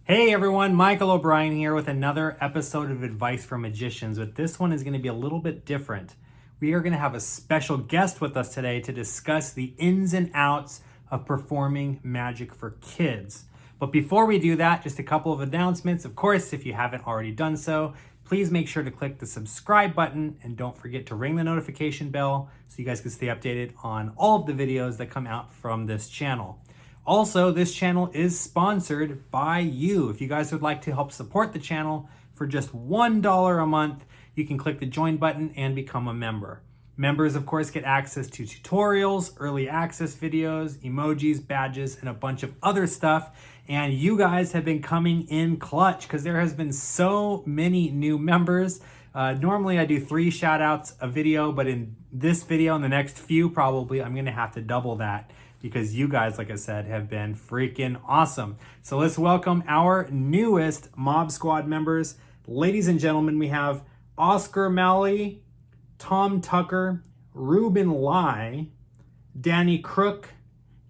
Hey everyone, Michael O'Brien here with another episode of Advice for Magicians, but this one is going to be a little bit different. We are going to have a special guest with us today to discuss the ins and outs of performing magic for kids. But before we do that, just a couple of announcements. Of course, if you haven't already done so, please make sure to click the subscribe button and don't forget to ring the notification bell so you guys can stay updated on all of the videos that come out from this channel. Also, this channel is sponsored by you. If you guys would like to help support the channel for just $1 a month, you can click the join button and become a member. Members, of course, get access to tutorials, early access videos, emojis, badges, and a bunch of other stuff. And you guys have been coming in clutch because there has been so many new members. Normally I do 3 shout outs a video, but in this video and the next few, probably I'm gonna have to double that, because you guys, like I said, have been freaking awesome. So let's welcome our newest Mob Squad members. Ladies and gentlemen, we have Oscar Malley, Tom Tucker, Ruben Lai, Danny Crook,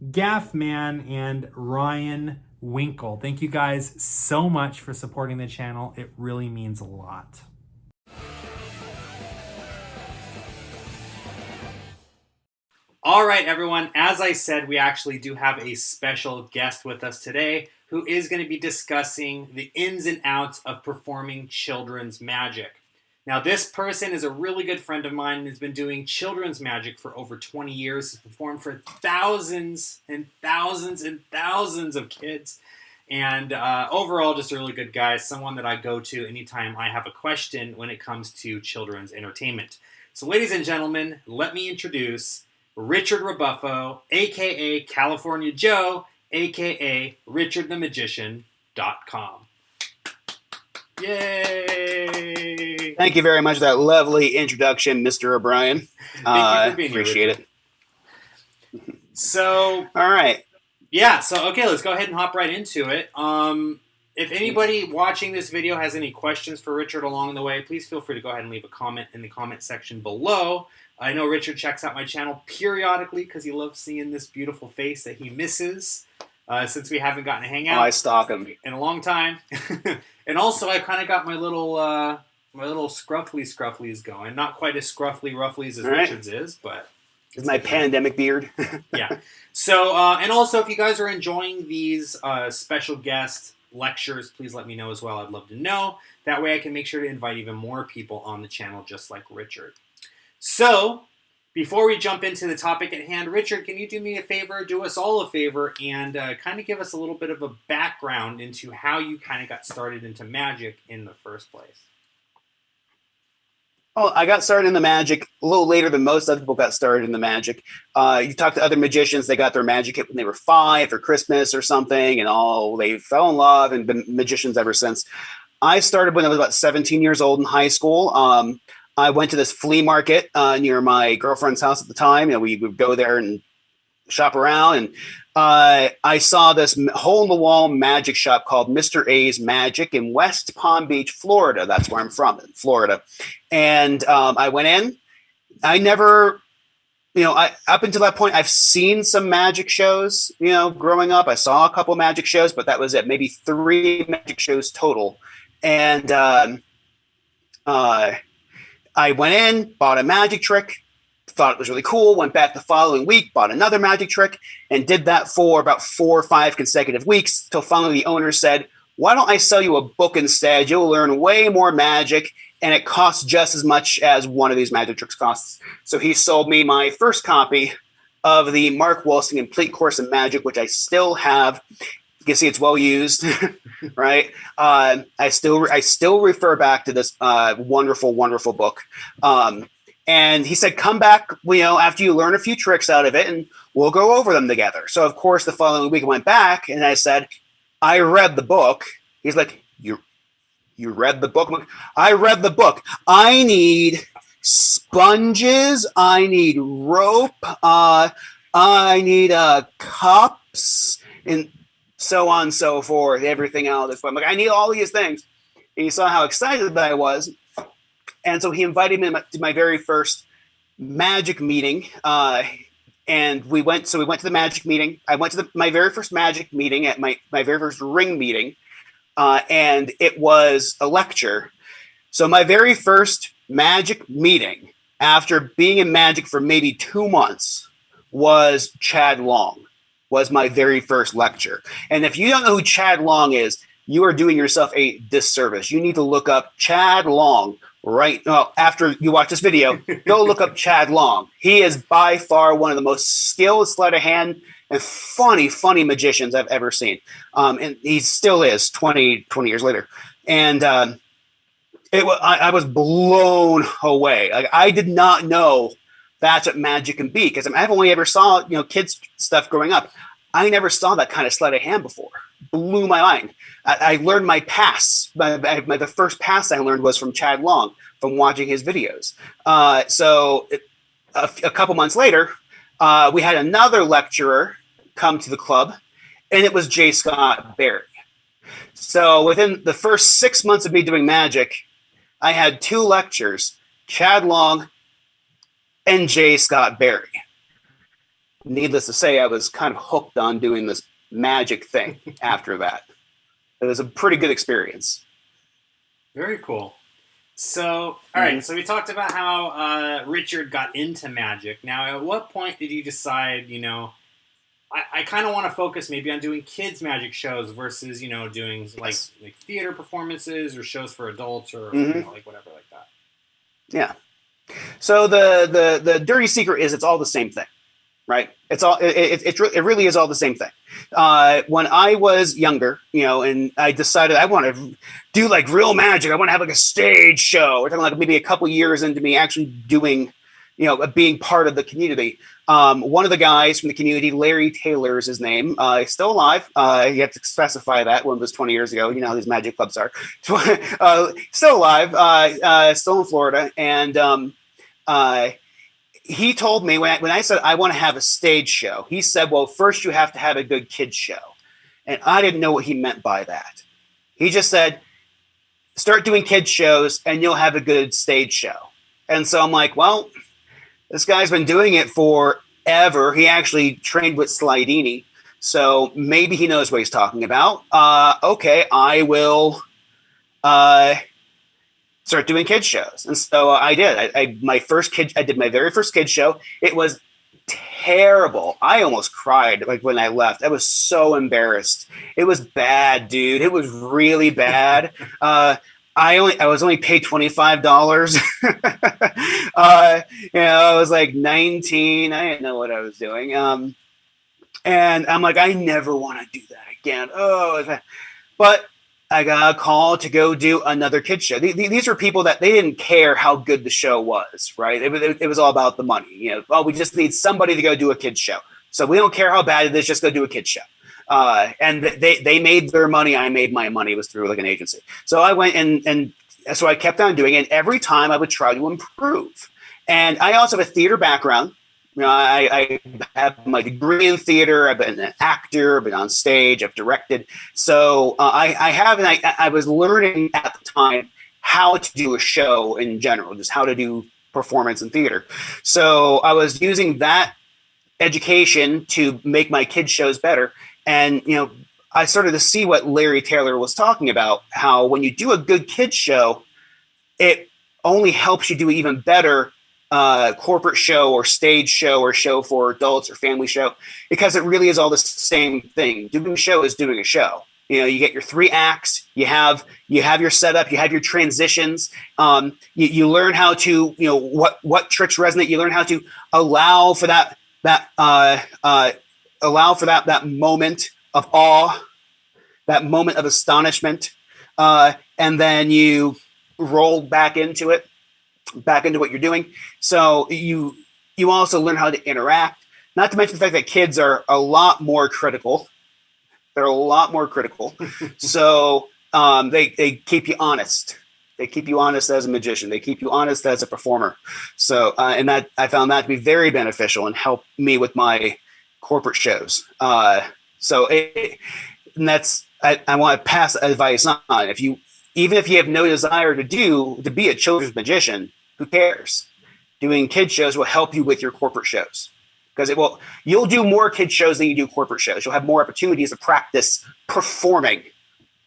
Gaffman, and Ryan Winkle. Thank you guys so much for supporting the channel. It really means a lot. All right, everyone, as I said, we actually do have a special guest with us today who is going to be discussing the ins and outs of performing children's magic. Now, this person is a really good friend of mine and has been doing children's magic for over 20 years. He's performed for thousands and thousands and thousands of kids. And overall, just a really good guy, someone that I go to anytime I have a question when it comes to children's entertainment. So, ladies and gentlemen, let me introduce Richard Ribuffo, aka California Joe, aka RichardTheMagician.com. Yay! Thank you very much for that lovely introduction, Mr. O'Brien. Thank you for being appreciate here, it. So, all right. Yeah, so okay, let's go ahead and hop right into it. If anybody watching this video has any questions for Richard along the way, please feel free to go ahead and leave a comment in the comment section below. I know Richard checks out my channel periodically because he loves seeing this beautiful face that he misses since we haven't gotten to hang out. I stalk him in a long time. And also, I kind of got my little scrufflies going. Not quite as rufflies as Richard's is, but it's my pandemic beard. Yeah. So, and also, if you guys are enjoying these special guest lectures, please let me know as well. I'd love to know. That way I can make sure to invite even more people on the channel just like Richard. So, before we jump into the topic at hand, Richard, can you do me a favor, do us all a favor, and kind of give us a little bit of a background into how you kind of got started into magic in the first place? Oh, I got started in the magic a little later than most other people got started in the magic. You talk to other magicians, they got their magic kit when they were 5 for Christmas or something, and they fell in love and been magicians ever since. I started when I was about 17 years old in high school. I went to this flea market near my girlfriend's house at the time. We would go there and shop around, and I saw this hole-in-the-wall magic shop called Mr. A's Magic in West Palm Beach, Florida. That's where I'm from, in Florida. And I went in. I never, up until that point, I've seen some magic shows, growing up. I saw a couple of magic shows, but that was it. Maybe 3 magic shows total. And I went in, bought a magic trick, thought it was really cool, went back the following week, bought another magic trick, and did that for about 4 or 5 consecutive weeks, till finally the owner said, why don't I sell you a book instead? You'll learn way more magic, and it costs just as much as one of these magic tricks costs. So he sold me my first copy of the Mark Wilson Complete Course in Magic, which I still have. You can see it's well used, right? I still refer back to this wonderful, wonderful book. And he said, come back, after you learn a few tricks out of it, and we'll go over them together. So, of course, the following week I went back, and I said, I read the book. He's like, you read the book? I read the book. I need sponges. I need rope. I need cups, and so on and so forth, everything else. I'm like, I need all these things. And he saw how excited I was. And so he invited me to my very first magic meeting. And we went to the magic meeting. I went to my very first magic meeting at my very first ring meeting. and it was a lecture. So my very first magic meeting after being in magic for maybe 2 months was Chad Long, was my very first lecture. And if you don't know who Chad Long is, you are doing yourself a disservice. You need to look up Chad Long after you watch this video. Go look up Chad Long. He is by far one of the most skilled sleight of hand and funny magicians I've ever seen. And he still is 20 years later. And I was blown away. Like, I did not know that's what magic can be, because I've only ever saw kids stuff growing up. I never saw that kind of sleight of hand before. Blew my mind. I learned my pass. The first pass I learned was from Chad Long, from watching his videos. So a couple months later, we had another lecturer come to the club, and it was J. Scott Barry. So within the first 6 months of me doing magic, I had 2 lectures, Chad Long and J. Scott Barry. Needless to say, I was kind of hooked on doing this magic thing after that. It was a pretty good experience. Very cool. So, all right, so we talked about how Richard got into magic. Now, at what point did you decide, I kind of want to focus maybe on doing kids' magic shows versus, doing like theater performances or shows for adults or whatever like that? Yeah. So the dirty secret is it's all the same thing. Right. It really is all the same thing. When I was younger, and I decided I want to do like real magic. I want to have like a stage show. We're talking like maybe a couple years into me actually doing, being part of the community. One of the guys from the community, Larry Taylor is his name. He's still alive. You have to specify that. One was 20 years ago. You know how these magic clubs are. Still alive. Still in Florida. And he told me when I said I want to have a stage show, he said, well, first you have to have a good kids show. And I didn't know what he meant by that. He just said, start doing kids shows and you'll have a good stage show. And so I'm like, well, this guy's been doing it forever. He actually trained with Slidini. So maybe he knows what he's talking about. Okay, I will start doing kids shows. And so I did. I did my very first kids show. It was terrible. I almost cried when I left. I was so embarrassed. It was bad, dude. It was really bad. I was only paid $25. I was like 19. I didn't know what I was doing. And I'm like, I never want to do that again. But I got a call to go do another kids show. These were people that they didn't care how good the show was, right? It was all about the money. We just need somebody to go do a kids show. So we don't care how bad it is, just go do a kids show. And they made their money. I made my money. It was through like an agency. So I went and so I kept on doing it. And every time I would try to improve. And I also have a theater background. I have my degree in theater. I've been an actor. I've been on stage. I've directed. So I was learning at the time how to do a show in general, just how to do performance in theater. So I was using that education to make my kids shows better. And, I started to see what Larry Taylor was talking about, how when you do a good kids show, it only helps you do even better corporate show or stage show or show for adults or family show, because it really is all the same thing. Doing a show is doing a show. You get your 3 acts, you have your setup, you have your transitions. You learn how to, what tricks resonate. You learn how to allow for that moment of awe, that moment of astonishment. And then you roll back into what you're doing. So you also learn how to interact, not to mention the fact that kids are a lot more critical. They're a lot more critical. So they keep you honest. They keep you honest as a magician. They keep you honest as a performer. So, and that I found that to be very beneficial and help me with my corporate shows. I want to pass advice on. Even if you have no desire to be a children's magician, who cares? Doing kid shows will help you with your corporate shows, because you'll do more kid shows than you do corporate shows. You'll have more opportunities to practice performing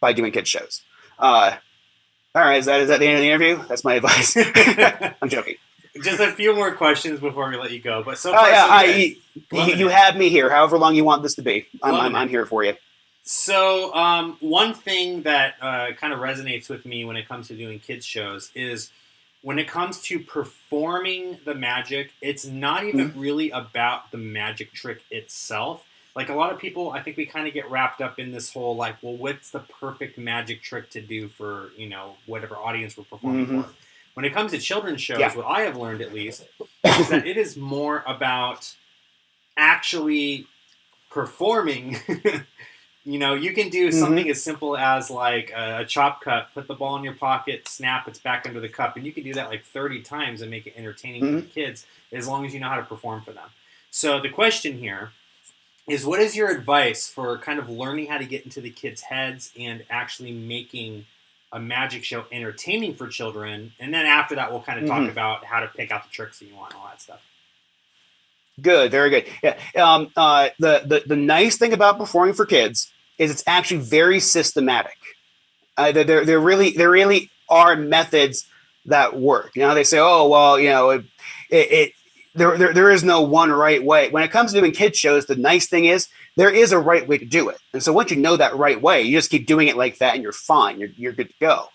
by doing kids shows. All right, is that the end of the interview? That's my advice. I'm joking. Just a few more questions before we let you go. But so far, you have me here. However long you want this to be, I'm here for you. So one thing that kind of resonates with me when it comes to doing kids shows is when it comes to performing the magic, it's not even really about the magic trick itself. Like a lot of people, I think we kind of get wrapped up in this whole like, well, what's the perfect magic trick to do for, whatever audience we're performing for. When it comes to children's shows, what I have learned at least is that it is more about actually performing. You can do something as simple as like a chop cut, put the ball in your pocket, snap, it's back under the cup. And you can do that like 30 times and make it entertaining for the kids as long as you know how to perform for them. So the question here is, what is your advice for kind of learning how to get into the kids' heads and actually making a magic show entertaining for children? And then after that, we'll kind of talk about how to pick out the tricks that you want and all that stuff. Good, very good. Yeah. The nice thing about performing for kids is it's actually very systematic. There really are methods that work. They say, oh well, there is no one right way. When it comes to doing kids shows, the nice thing is there is a right way to do it. And so once you know that right way, you just keep doing it like that, and you're fine. You're good to go.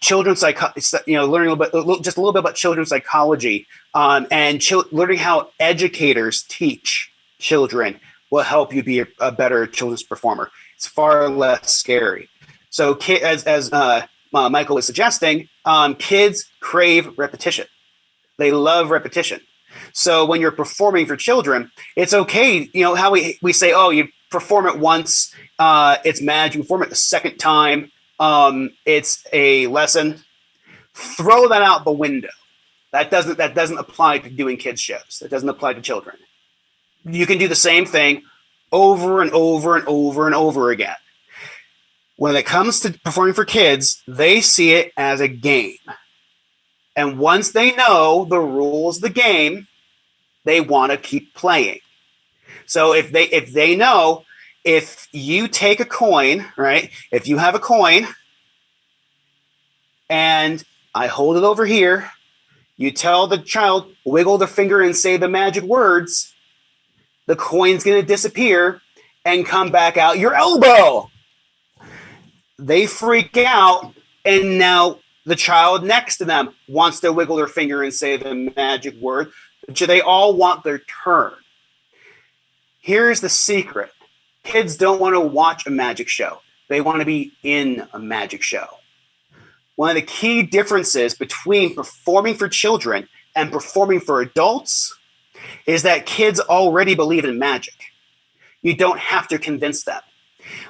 Children's psychology, learning just a little bit about children's psychology, and learning how educators teach children will help you be a better children's performer. It's far less scary. So, as Michael was suggesting, kids crave repetition. They love repetition. So when you're performing for children, it's okay. How we say, oh, you perform it once, it's magic. You perform it the second time, it's a lesson. Throw that out the window. That doesn't apply to doing kids shows. That doesn't apply to children. You can do the same thing over and over and over and over again. When it comes to performing for kids, they see it as a game. And once they know the rules of the game, they want to keep playing. So if they know, if you take a coin, right? If you have a coin and I hold it over here, you tell the child, wiggle their finger and say the magic words, the coin's going to disappear and come back out your elbow. They freak out, and now the child next to them wants to wiggle their finger and say the magic word. They all want their turn. Here's the secret. Kids don't want to watch a magic show. They want to be in a magic show. One of the key differences between performing for children and performing for adults is that kids already believe in magic. You don't have to convince them.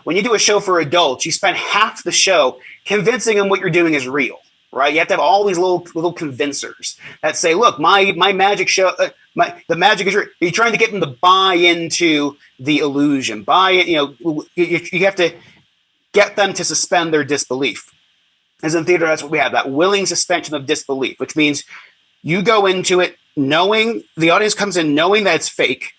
When you do a show for adults, you spend half the show convincing them what you're doing is real, right? You have to have all these little convincers that say, look, my magic show, the magic is real. You're trying to get them to buy into the illusion. You have to get them to suspend their disbelief. As in theater, that's what we have, that willing suspension of disbelief, which means you go into it knowing, the audience comes in knowing that it's fake,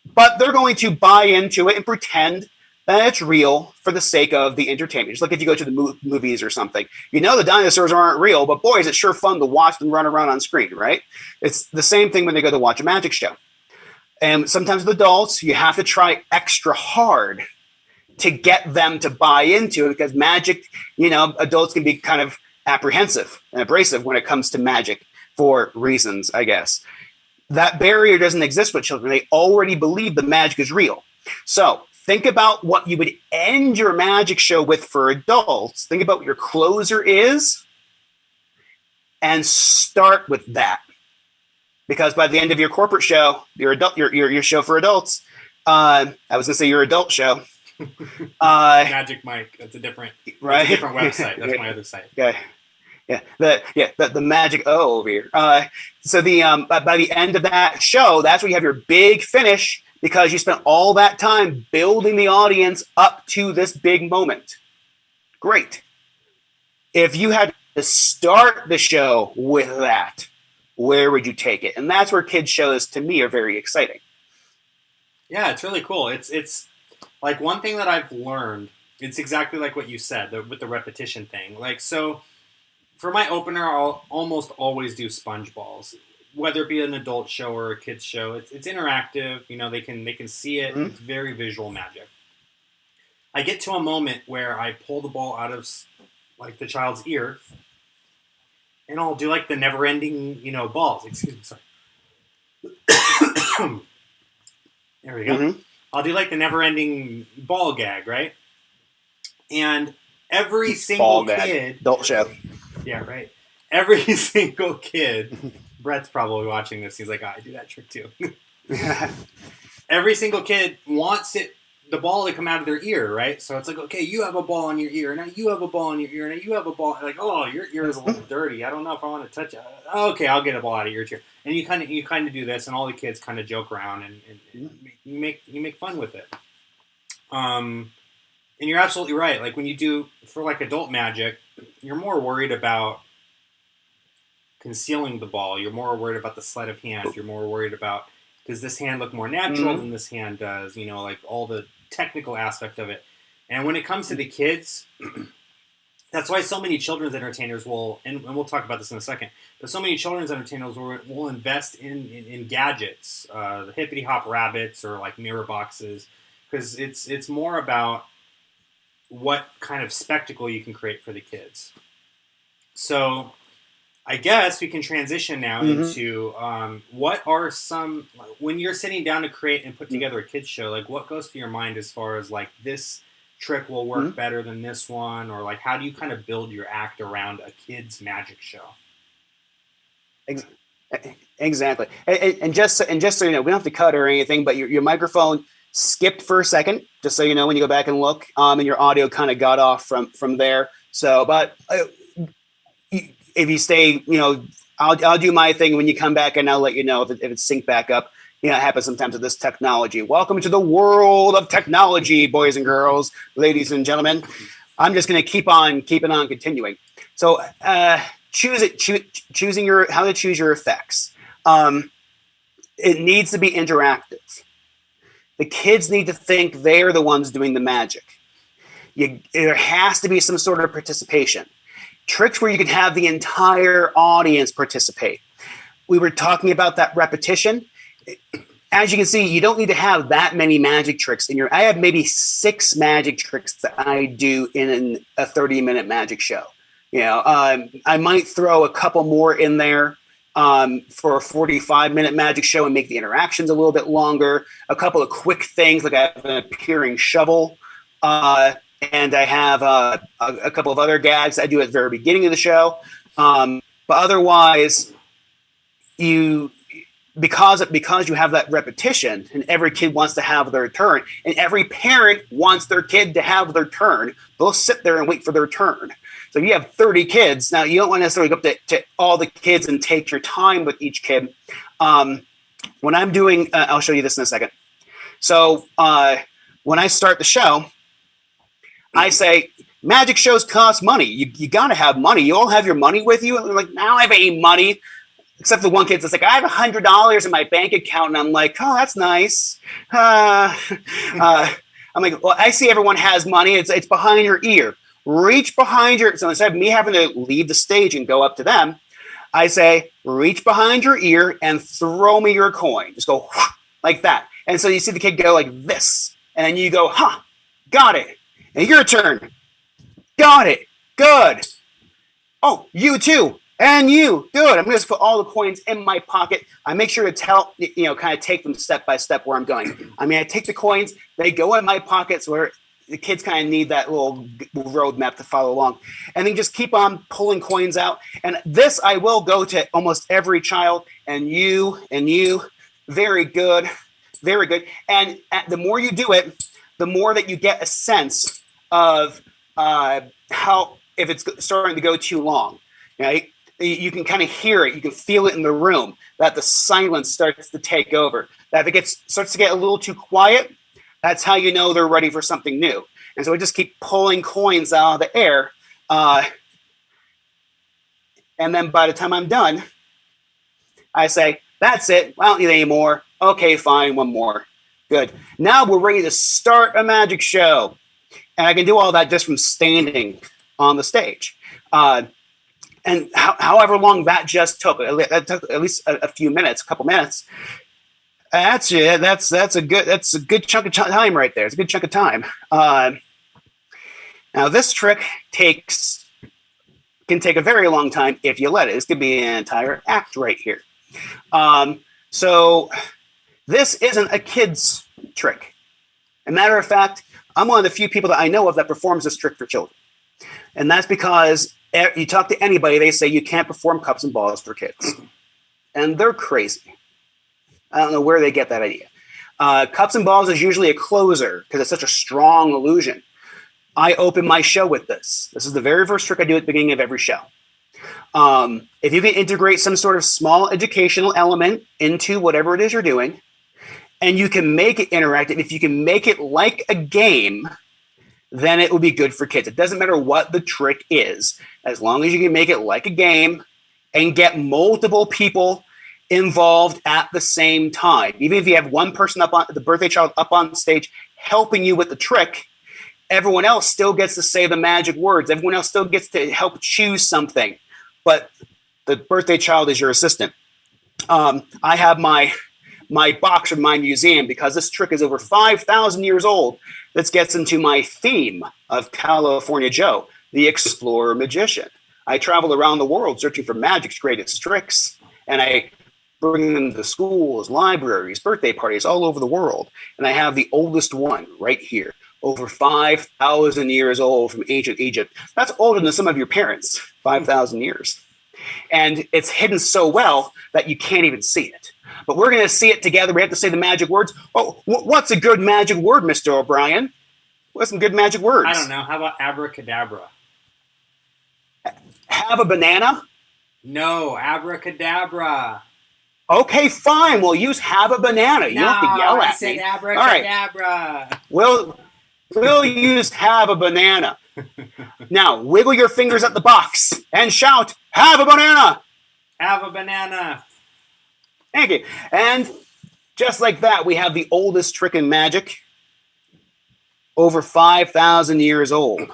but they're going to buy into it and pretend that it's real for the sake of the entertainment. Just like if you go to the movies or something. The dinosaurs aren't real, but boy, is it sure fun to watch them run around on screen, right? It's the same thing when they go to watch a magic show. And sometimes with adults, you have to try extra hard to get them to buy into it, because magic, adults can be kind of apprehensive and abrasive when it comes to magic for reasons, I guess. That barrier doesn't exist with children. They already believe the magic is real. So think about what you would end your magic show with for adults. Think about what your closer is and start with that. Because by the end of your corporate show, your show for adults, I was going to say your adult show. Magic Mike. That's a different website. That's my other site. Yeah. The magic over here. So by the end of that show, that's where you have your big finish, because you spent all that time building the audience up to this big moment. Great. If you had to start the show with that, where would you take it? And that's where kids shows, to me, are very exciting. Yeah, it's really cool. It's Like one thing that I've learned, it's exactly like what you said with the repetition thing. Like, so for my opener, I'll almost always do sponge balls, whether it be an adult show or a kids show. It's interactive. You know, they can see it. Mhm. It's very visual magic. I get to a moment where I pull the ball out of like the child's ear, and I'll do like the never-ending, balls. Excuse me, sorry. There we go. Mhm. I'll do like the never-ending ball gag, right? And every single Ball gag. kid, Adult show. yeah, right. Every single kid. Brett's probably watching this. He's like, I do that trick too. Every single kid wants the ball to come out of their ear, right? So it's like, okay, you have a ball in your ear, and now you have a ball in your ear, and now you have a ball. Like, oh, your ear is a little dirty. I don't know if I want to touch it. Okay, I'll get a ball out of your ear. And you kind of do this, and all the kids kind of joke around, and you make fun with it. And you're absolutely right. Like when you do for like adult magic, you're more worried about concealing the ball. You're more worried about the sleight of hand. You're more worried about, does this hand look more natural than this hand does? Like all the technical aspect of it. And when it comes to the kids, that's why so many children's entertainers will, and we'll talk about this in a second, but so many children's entertainers will invest in gadgets, the hippity hop rabbits or like mirror boxes, because it's more about what kind of spectacle you can create for the kids. So I guess we can transition now into what are some, when you're sitting down to create and put together a kids show, like what goes through your mind as far as like this trick will work better than this one, or like how do you kind of build your act around a kids magic show? Exactly. And just so you know, we don't have to cut or anything, but your microphone skipped for a second, just so you know when you go back and look, and your audio kind of got off from there. So, but if you stay, I'll do my thing when you come back, and I'll let you know if it's synced back up. It happens sometimes with this technology. Welcome to the world of technology, boys and girls, ladies and gentlemen. I'm just going to keep on continuing. So, choosing how to choose your effects. It needs to be interactive. The kids need to think they're the ones doing the magic. There has to be some sort of participation. Tricks where you can have the entire audience participate. We were talking about that repetition. As you can see, you don't need to have that many magic tricks in I have maybe 6 magic tricks that I do in a 30-minute magic show. I might throw a couple more in there for a 45-minute magic show and make the interactions a little bit longer. A couple of quick things, like I have an appearing shovel, and I have a couple of other gags I do at the very beginning of the show. But otherwise, because you have that repetition, and every kid wants to have their turn, and every parent wants their kid to have their turn, they'll sit there and wait for their turn. So if you have 30 kids, now you don't want to necessarily go up to all the kids and take your time with each kid. When I'm doing, I'll show you this in a second. So when I start the show, I say, magic shows cost money. You got to have money. You all have your money with you. And they're like, I don't have any money. Except the one kid that's like, I have $100 in my bank account. And I'm like, oh, that's nice. I'm like, well, I see everyone has money. It's behind your ear. Reach behind so instead of me having to leave the stage and go up to them, I say, reach behind your ear and throw me your coin. Just go like that. And so you see the kid go like this. And then you go, got it. And your turn. Got it. Good. Oh, you too. And you. Good. I'm going to put all the coins in my pocket. I make sure to kind of take them step by step where I'm going. I take the coins. They go in my pockets where the kids kind of need that little roadmap to follow along. And then just keep on pulling coins out. And this I will go to almost every child. And you. Very good. Very good. And the more you do it, the more that you get a sense of how, if it's starting to go too long. Right? You can kind of hear it. You can feel it in the room, that the silence starts to take over. That if it starts to get a little too quiet, that's how you know they're ready for something new. And so I just keep pulling coins out of the air. And then by the time I'm done, I say, that's it. I don't need any more. Okay, fine, one more. Good. Now we're ready to start a magic show. And I can do all that just from standing on the stage. And however long that just took, that took at least a few minutes, a couple minutes. That's it. That's a good chunk of time right there. It's a good chunk of time. Now this trick can take a very long time if you let it. This could be an entire act right here. So this isn't a kid's trick. As a matter of fact, I'm one of the few people that I know of that performs this trick for children. And that's because you talk to anybody, they say you can't perform cups and balls for kids. And they're crazy. I don't know where they get that idea. Cups and balls is usually a closer because it's such a strong illusion. I open my show with this. This is the very first trick I do at the beginning of every show. If you can integrate some sort of small educational element into whatever it is you're doing, and you can make it interactive, if you can make it like a game, then it will be good for kids. It doesn't matter what the trick is, as long as you can make it like a game and get multiple people involved at the same time. Even if you have one person up on the birthday child up on stage helping you with the trick, everyone else still gets to say the magic words. Everyone else still gets to help choose something, but the birthday child is your assistant. I have my box from my museum because this trick is over 5,000 years old. This gets into my theme of California Joe, the explorer magician. I travel around the world searching for magic's greatest tricks, and I bring them to schools, libraries, birthday parties all over the world. And I have the oldest one right here, over 5,000 years old from ancient Egypt. That's older than some of your parents, 5,000 years. And it's hidden so well that you can't even see it. But we're going to see it together. We have to say the magic words. Oh, what's a good magic word, Mr. O'Brien? What's some good magic words? I don't know. How about abracadabra? Have a banana? No, abracadabra. Okay, fine. We'll use have a banana. You don't have to yell at me. I said abracadabra. All right. We'll use have a banana. Now, wiggle your fingers at the box and shout, have a banana. Have a banana. Thank you. And just like that, we have the oldest trick in magic, over 5,000 years old.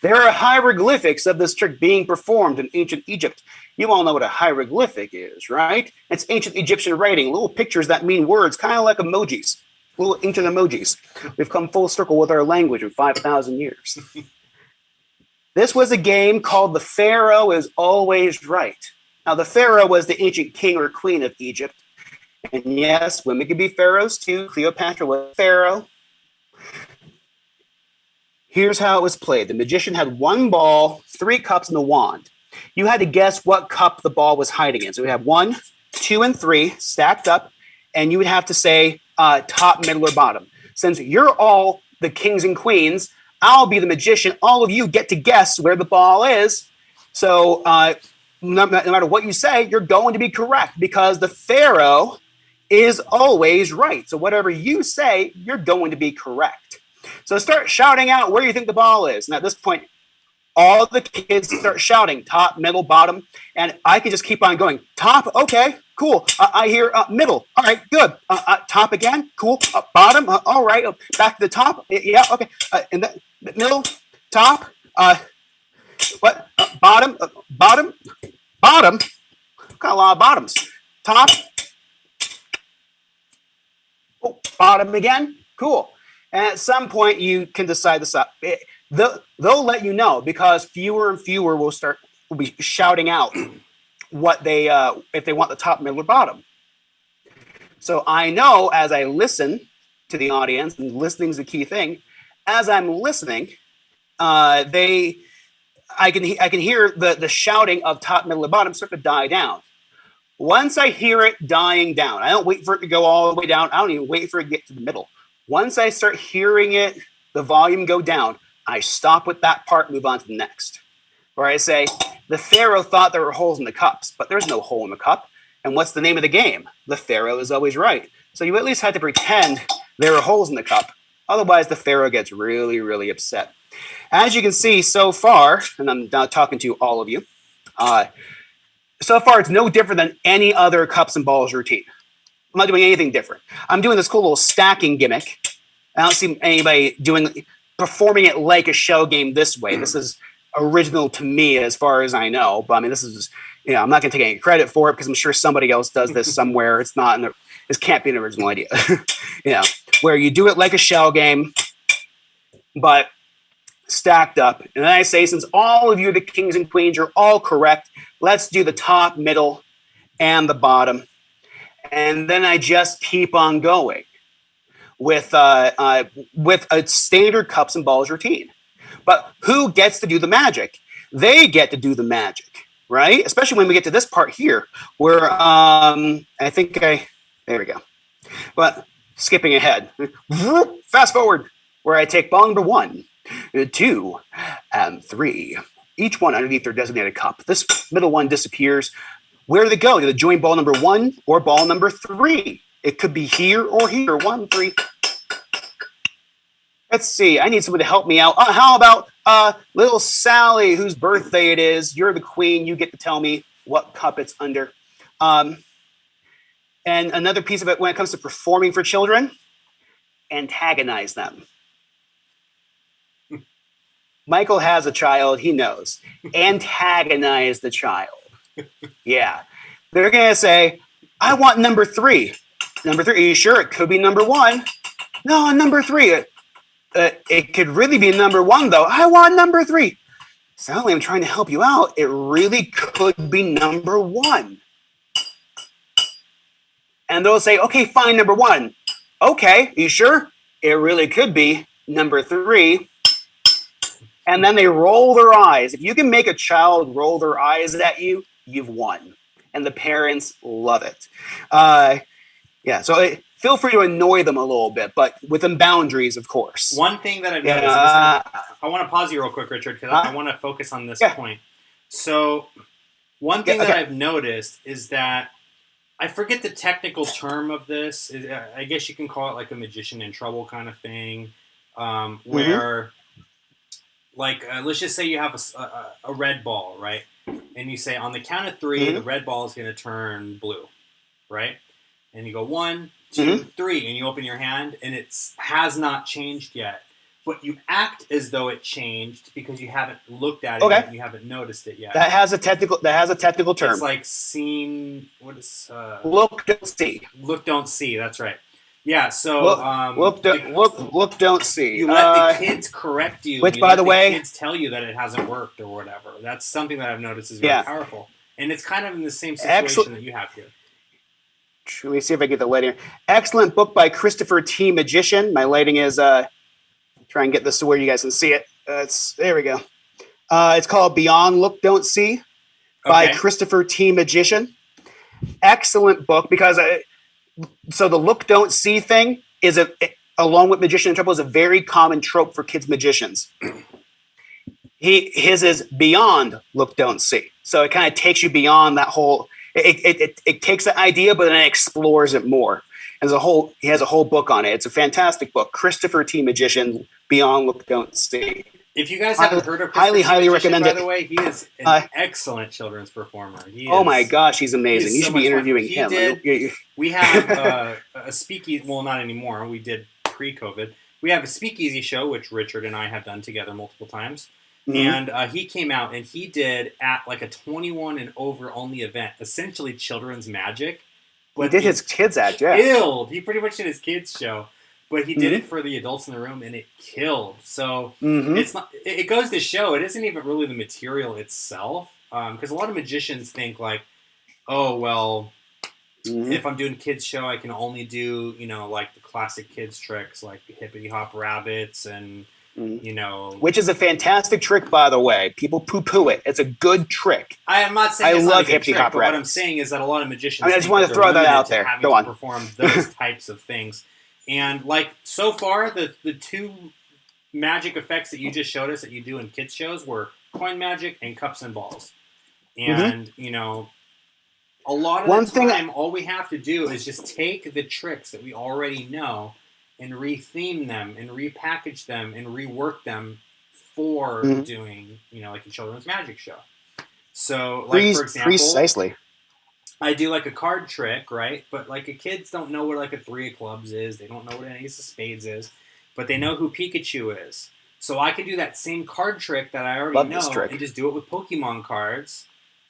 There are hieroglyphics of this trick being performed in ancient Egypt. You all know what a hieroglyphic is, right? It's ancient Egyptian writing, little pictures that mean words, kind of like emojis, little ancient emojis. We've come full circle with our language in 5,000 years. This was a game called The Pharaoh is Always Right. Now, the Pharaoh was the ancient king or queen of Egypt. And yes, women could be pharaohs too. Cleopatra was pharaoh. Here's how it was played. The magician had one ball, 3 cups, and a wand. You had to guess what cup the ball was hiding in. So we have 1, 2, and 3 stacked up, and you would have to say top, middle, or bottom. Since you're all the kings and queens, I'll be the magician. All of you get to guess where the ball is. So no matter what you say, you're going to be correct because the Pharaoh is always right. So whatever you say, you're going to be correct. So start shouting out where you think the ball is. And at this point, all the kids start shouting top, middle, bottom. And I can just keep on going. Top, okay, cool. I hear middle. All right, good. Top again, cool. Bottom, all right. Back to the top. Yeah, okay. And the middle, top. What? Bottom, bottom. Got a lot of bottoms. Top. Oh, bottom again. Cool. And at some point, you can decide this up. They'll let you know because fewer and fewer will be shouting out what they if they want the top, middle, or bottom. So I know as I listen to the audience, and listening is the key thing. As I'm listening, I can hear the shouting of top, middle, and bottom start to die down. Once I hear it dying down, I don't wait for it to go all the way down. I don't even wait for it to get to the middle. Once I start hearing it, the volume go down, I stop with that part, move on to the next. Where I say, the Pharaoh thought there were holes in the cups, but there's no hole in the cup. And what's the name of the game? The Pharaoh is always right. So you at least had to pretend there were holes in the cup. Otherwise, the Pharaoh gets really, really upset. As you can see so far, and I'm now talking to all of you, so far it's no different than any other cups and balls routine. I'm not doing anything different. I'm doing this cool little stacking gimmick. I don't see anybody performing it like a shell game this way. This is original to me as far as I know. But I mean, this is, I'm not going to take any credit for it because I'm sure somebody else does this somewhere. It's not, this can't be an original idea. Where you do it like a shell game, but stacked up. And then I say, since all of you, the kings and queens, are all correct, let's do the top, middle, and the bottom. And then I just keep on going with a standard cups and balls routine. But who gets to do the magic? They get to do the magic, right? Especially when we get to this part here, where there we go. But skipping ahead, fast forward, where I take ball number 1, 2, and 3, each one underneath their designated cup. This middle one disappears. Where do they go? Do they join ball number 1 or ball number 3? It could be here or here. 1, 3. Let's see. I need someone to help me out. How about little Sally, whose birthday it is? You're the queen. You get to tell me what cup it's under. And another piece of it when it comes to performing for children, antagonize them. Michael has a child. He knows. Antagonize the child. Yeah. They're going to say, I want number 3. Number 3. Are you sure? It could be number 1. No, number 3. It could really be number 1, though. I want number 3. Sally, I'm trying to help you out. It really could be number 1. And they'll say, okay, fine, number 1. Okay, are you sure? It really could be number 3. And then they roll their eyes. If you can make a child roll their eyes at you, you've won. And the parents love it. So feel free to annoy them a little bit, but within boundaries, of course. One thing that I've noticed, I want to pause you real quick, Richard, because I want to focus on this point. So one thing that I've noticed is that, I forget the technical term of this. I guess you can call it like a magician in trouble kind of thing, where, like, let's just say you have a red ball, right? And you say, on the count of 3, the red ball is going to turn blue, right? And you go 1, 2, 3, and you open your hand, and it has not changed yet. But you act as though it changed because you haven't looked at it yet and you haven't noticed it yet. That has a technical term. It's like seen. What is look, don't see. Look, don't see. That's right. Yeah. So look, don't see. You let the kids correct you. Which, by the way, kids tell you that it hasn't worked or whatever. That's something that I've noticed is very powerful, and it's kind of in the same situation that you have here. Let me see if I get the lighting. Excellent book by Christopher T. Magician. My lighting is try and get this to where you guys can see it. There we go. It's called Beyond Look, Don't See by Christopher T. Magician. Excellent book because so the look, don't see thing is along with Magician in Trouble is a very common trope for kids magicians. His is beyond look, don't see. So it kind of takes you beyond that whole. It takes the idea, but then it explores it more. And he has a whole book on it. It's a fantastic book. Christopher T. Magician, Beyond Look, Don't See. If you guys haven't heard of Christopher T. Magician, by the way, he is an excellent children's performer. My gosh, he's amazing. You should be interviewing him. We have a speakeasy. Well, not anymore. We did pre-COVID. We have a speakeasy show, which Richard and I have done together multiple times. And he came out and he did at like a 21 and over only event, essentially children's magic. But he did his kids act, killed. He pretty much did his kids show, but he did it for the adults in the room, and it killed. So it's not. It goes to show it isn't even really the material itself, because a lot of magicians think like, oh well, if I'm doing kids show, I can only do like the classic kids tricks like the hippity hop rabbits and. Which is a fantastic trick, by the way. People poo-poo it. It's a good trick. I am not saying it's not a good trick, but what I'm saying is that a lot of magicians. I just want to throw that out there. Go on. Perform those types of things, and like so far, the 2 magic effects that you just showed us that you do in kids shows were coin magic and cups and balls, and a lot of the time, all we have to do is just take the tricks that we already know. And retheme them, and repackage them, and rework them for doing, like a children's magic show. So, like for example, precisely. I do like a card trick, right? But like kids don't know what like a three of clubs is. They don't know what an ace of spades is, but they know who Pikachu is. So I can do that same card trick that I already Love this know trick. and just do it with Pokemon cards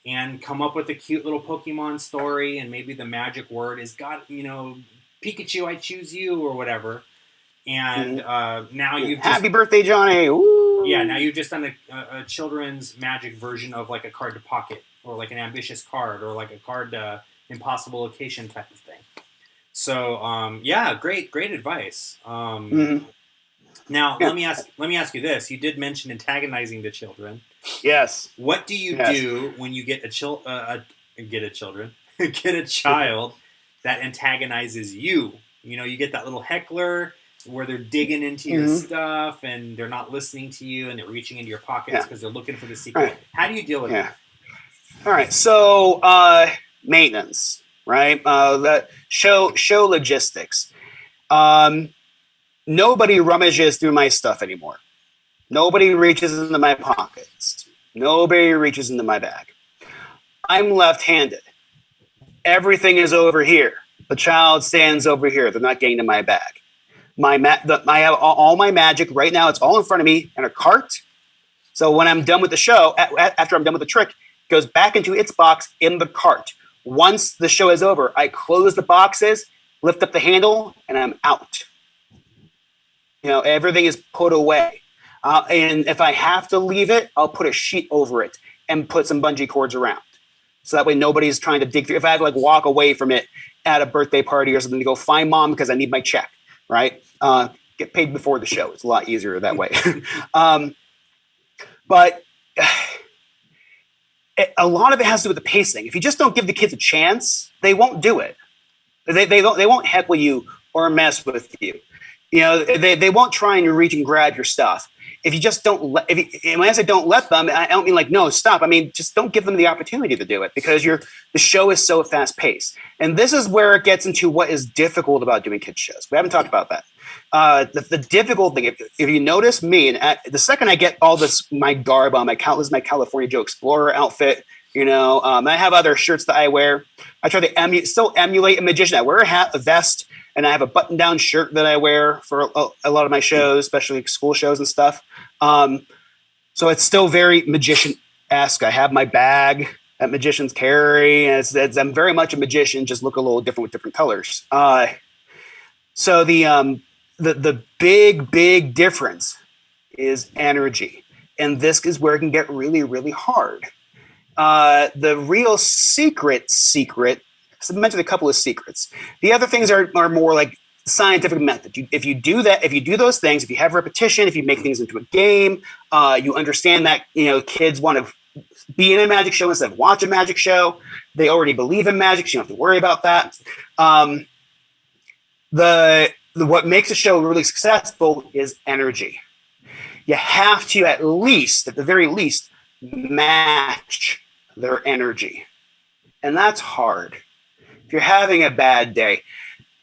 and come up with a cute little Pokemon story, and maybe the magic word is got, Pikachu, I choose you, or whatever. And now you've just, Happy birthday, Johnny! Woo! yeah, now you've just done a children's magic version of like a card to pocket, or like an ambitious card, or like a card impossible location type of thing. So yeah, great advice. Now let me ask you this: you did mention antagonizing the children. Yes. What do you do when you get a child that antagonizes you? You get that little heckler where they're digging into your stuff and they're not listening to you and they're reaching into your pockets because they're looking for the secret. Right. How do you deal with that? All right. So maintenance, right? That show logistics. Nobody rummages through my stuff anymore. Nobody reaches into my pockets. Nobody reaches into my bag. I'm left-handed. Everything is over here. The child stands over here. They're not getting to my bag. I have all my magic right now. It's all in front of me in a cart. So when I'm done with the show, after I'm done with the trick, it goes back into its box in the cart. Once the show is over, I close the boxes, lift up the handle, and I'm out. Everything is put away. And if I have to leave it, I'll put a sheet over it and put some bungee cords around. So that way nobody's trying to dig through. If I have to walk away from it at a birthday party or something to go find mom because I need my check, right? Get paid before the show. It's a lot easier that way. But a lot of it has to do with the pacing. If you just don't give the kids a chance, they won't do it. They won't heckle you or mess with you. They won't try and reach and grab your stuff. If you just don't when I say don't let them, I don't mean no, stop. I mean, just don't give them the opportunity to do it because the show is so fast paced. And this is where it gets into what is difficult about doing kids shows. We haven't talked about that. The difficult thing, if you notice me, and the second I get all my garb on, my California Joe Explorer outfit, I have other shirts that I wear. I try to still emulate a magician. I wear a hat, a vest, and I have a button-down shirt that I wear for a lot of my shows, especially school shows and stuff. So it's still very magician-esque. I have my bag that magicians carry, and I'm very much a magician, just look a little different with different colors. So the big difference is energy, and this is where it can get really, really hard. The real secret. So I mentioned a couple of secrets. The other things are more like scientific method. If you do those things, if you have repetition, if you make things into a game, you understand that kids want to be in a magic show instead of watch a magic show. They already believe in magic, so you don't have to worry about that. What makes a show really successful is energy. You have to at the very least, match their energy, and that's hard. If you're having a bad day,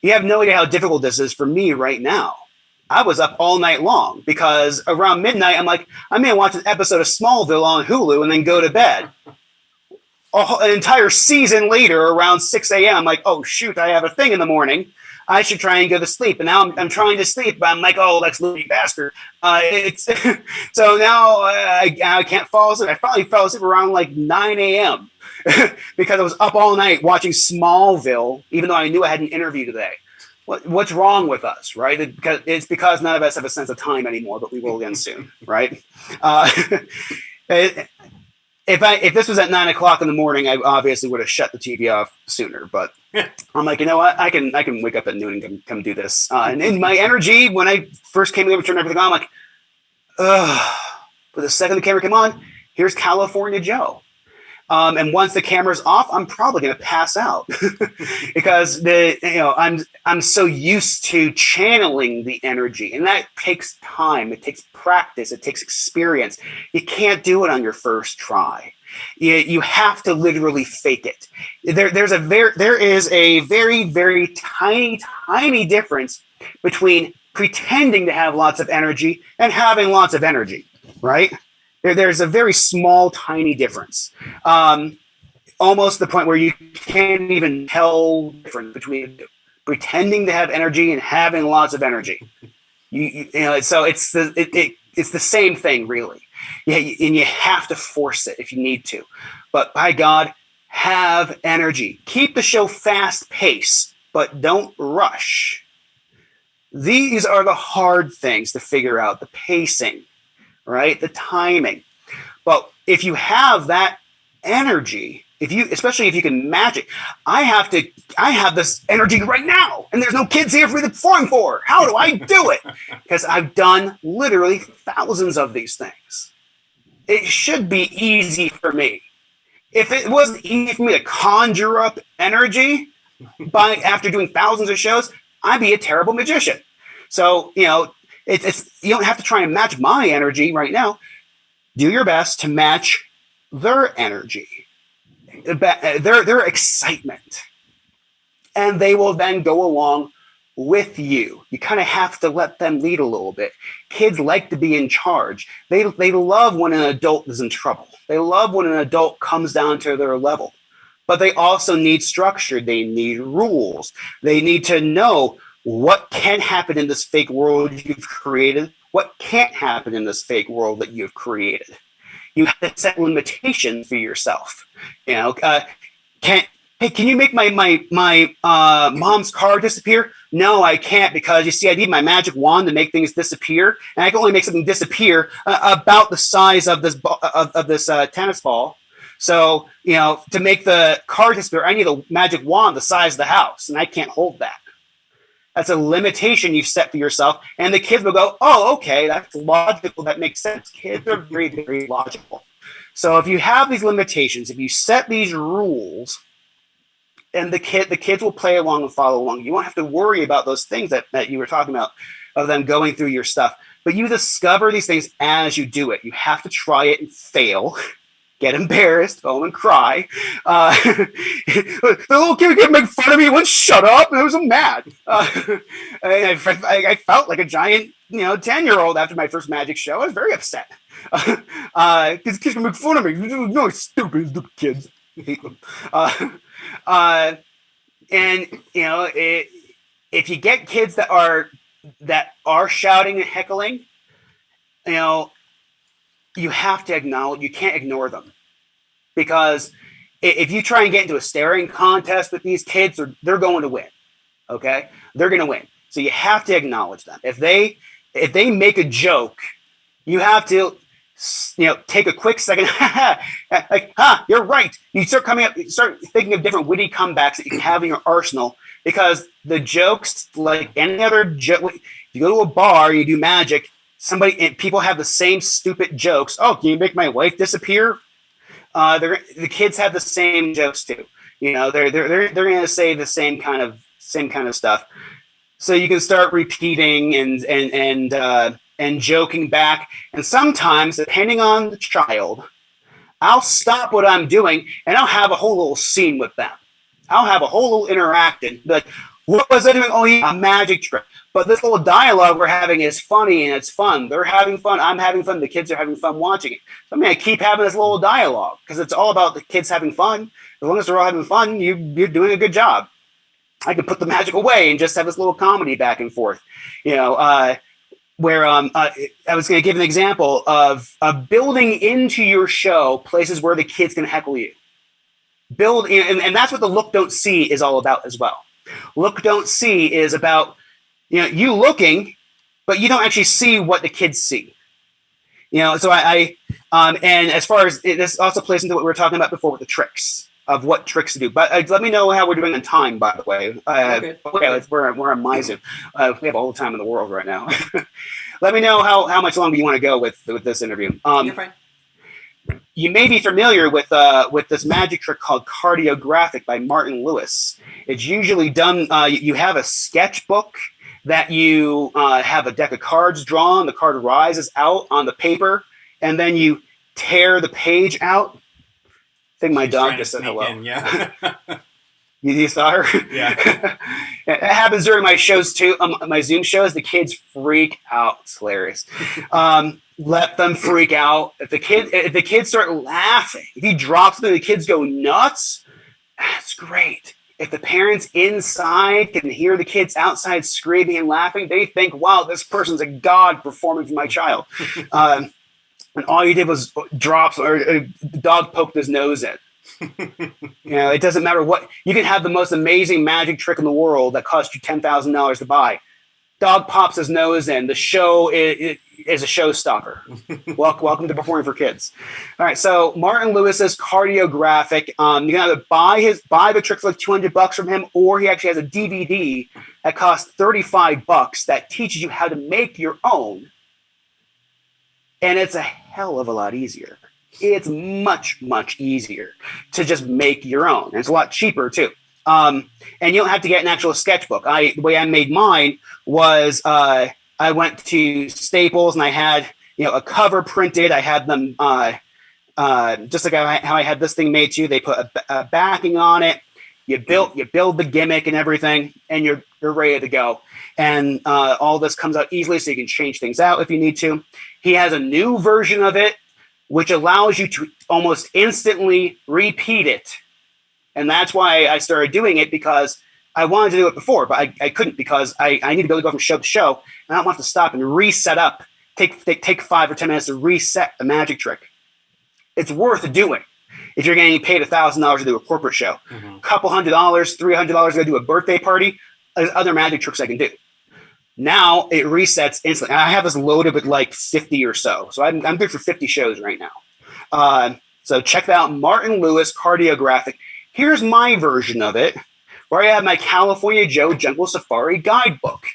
you have no idea how difficult this is for me right now. I was up all night long because around midnight, I'm like, I'm going to watch an episode of Smallville on Hulu and then go to bed. An entire season later, around 6 a.m., I'm like, oh, shoot, I have a thing in the morning. I should try and go to sleep. And now I'm trying to sleep, but I'm like, oh, Lex Luthor, bastard. So now I can't fall asleep. I finally fell asleep around 9 a.m. because I was up all night watching Smallville, even though I knew I had an interview today. What's wrong with us, right? It's because none of us have a sense of time anymore, but we will again soon, right? If this was at 9 o'clock in the morning, I obviously would have shut the TV off sooner. But I'm like, you know what? I can wake up at noon and come do this. And in my energy, when I first came over to turn everything on, I'm like, ugh. But the second the camera came on, here's California Joe. And once the camera's off, I'm probably going to pass out because I'm so used to channeling the energy, and that takes time. It takes practice. It takes experience. You can't do it on your first try. You have to literally fake it. There is a very, very tiny difference between pretending to have lots of energy and having lots of energy, right? There's a very small, tiny difference. almost the point where you can't even tell the difference between the two. Pretending to have energy and having lots of energy. So it's the same thing, really. Yeah, and you have to force it if you need to. But by God, have energy. Keep the show fast pace, but don't rush. These are the hard things to figure out: the pacing, right? The timing. But if you have that energy, especially if you can match it, I have this energy right now, and there's no kids here for me to perform for. How do I do it? Because I've done literally thousands of these things. It should be easy for me. If it wasn't easy for me to conjure up energy after doing thousands of shows, I'd be a terrible magician. So, it's you don't have to try and match my energy right now. Do your best to match their energy, their excitement, and they will then go along with you. You kind of have to let them lead a little bit. Kids like to be in charge. They love when an adult is in trouble. They love when an adult comes down to their level. But they also need structure. They need rules. They need to know what can happen in this fake world you've created, what can't happen in this fake world that you've created. You have to set limitations for yourself. Can you make my mom's car disappear? No, I can't, because you see, I need my magic wand to make things disappear, and I can only make something disappear about the size of this tennis ball. So, to make the car disappear, I need a magic wand the size of the house, and I can't hold that. That's a limitation you've set for yourself, and the kids will go, "Oh, okay, that's logical. That makes sense." Kids are very, very logical. So if you have these limitations, if you set these rules, and the kids will play along and follow along. You won't have to worry about those things that you were talking about, of them going through your stuff. But you discover these things as you do it. You have to try it and fail. Get embarrassed, go home and cry. The little kid kept making fun of me. He wouldn't shut up. I was so mad. I felt like a giant, 10-year-old after my first magic show. I was very upset. Because kids can make fun of me. No, stupid kids. I hate them. If you get kids that are shouting and heckling, you have to acknowledge, you can't ignore them, because if you try and get into a staring contest with these kids, they're going to win. Okay, they're going to win. So you have to acknowledge them. If they make a joke, you have to take a quick second, you're right. You start thinking of different witty comebacks that you can have in your arsenal, because the jokes, like any other joke, if you go to a bar, you do magic, people have the same stupid jokes. Oh, can you make my wife disappear? The kids have the same jokes too. They're going to say the same kind of stuff. So you can start repeating and joking back. And sometimes, depending on the child, I'll stop what I'm doing and I'll have a whole little scene with them. I'll have a whole little interaction. Like, what was I doing? Oh, yeah, a magic trick. But this little dialogue we're having is funny and it's fun. They're having fun. I'm having fun. The kids are having fun watching it. So I'm going to keep having this little dialogue, because it's all about the kids having fun. As long as they're all having fun, you're doing a good job. I can put the magic away and just have this little comedy back and forth. I was going to give an example of building into your show places where the kids can heckle you. And that's what the Look, Don't See is all about as well. Look, Don't See is about you looking, but you don't actually see what the kids see. So and as far as this also plays into what we were talking about before with the tricks of what tricks to do. But let me know how we're doing on time, by the way. Okay, we're on my Zoom. We have all the time in the world right now. Let me know how much longer you want to go with this interview. You're fine. You may be familiar with this magic trick called cardiographic by Martin Lewis. It's usually done. You have a sketchbook that you have a deck of cards drawn. The card rises out on the paper, and then you tear the page out. I think my dog just said hello. Yeah. You saw her? Yeah. It happens during my shows too. My Zoom shows, the kids freak out. It's hilarious. Let them freak out. If the kids start laughing, if you drop something, the kids go nuts. That's great. If the parents inside can hear the kids outside screaming and laughing, they think, "Wow, this person's a god performing for my child." And all you did was drops, or a dog poked his nose in. It doesn't matter what. You can have the most amazing magic trick in the world that costs you $10,000 to buy. Dog pops his nose in. The show is a showstopper. Welcome to Performing for Kids. All right, so Martin Lewis's cardiographic. You can either buy the trick for like $200 from him, or he actually has a DVD that costs $35 that teaches you how to make your own, and it's a hell of a lot easier. It's much, much easier to just make your own. And it's a lot cheaper too. And you don't have to get an actual sketchbook. The way I made mine was I went to Staples and I had a cover printed. I had them just like how I had this thing made too. They put a backing on it. You build the gimmick and everything, and you're ready to go. And all this comes out easily, so you can change things out if you need to. He has a new version of it, which allows you to almost instantly repeat it. And that's why I started doing it, because I wanted to do it before, but I couldn't, because I need to be able to go from show to show, and I don't want to stop and reset up, take 5 or 10 minutes to reset the magic trick. It's worth doing if you're getting paid $1,000 to do a corporate show. Mm-hmm. A couple $100, $300 to do a birthday party. There's other magic tricks I can do. Now it resets instantly. I have this loaded with like 50 or so. So I'm good for 50 shows right now. So check that out. Martin Lewis Cardiographic. Here's my version of it, where I have my California Joe Jungle Safari guidebook.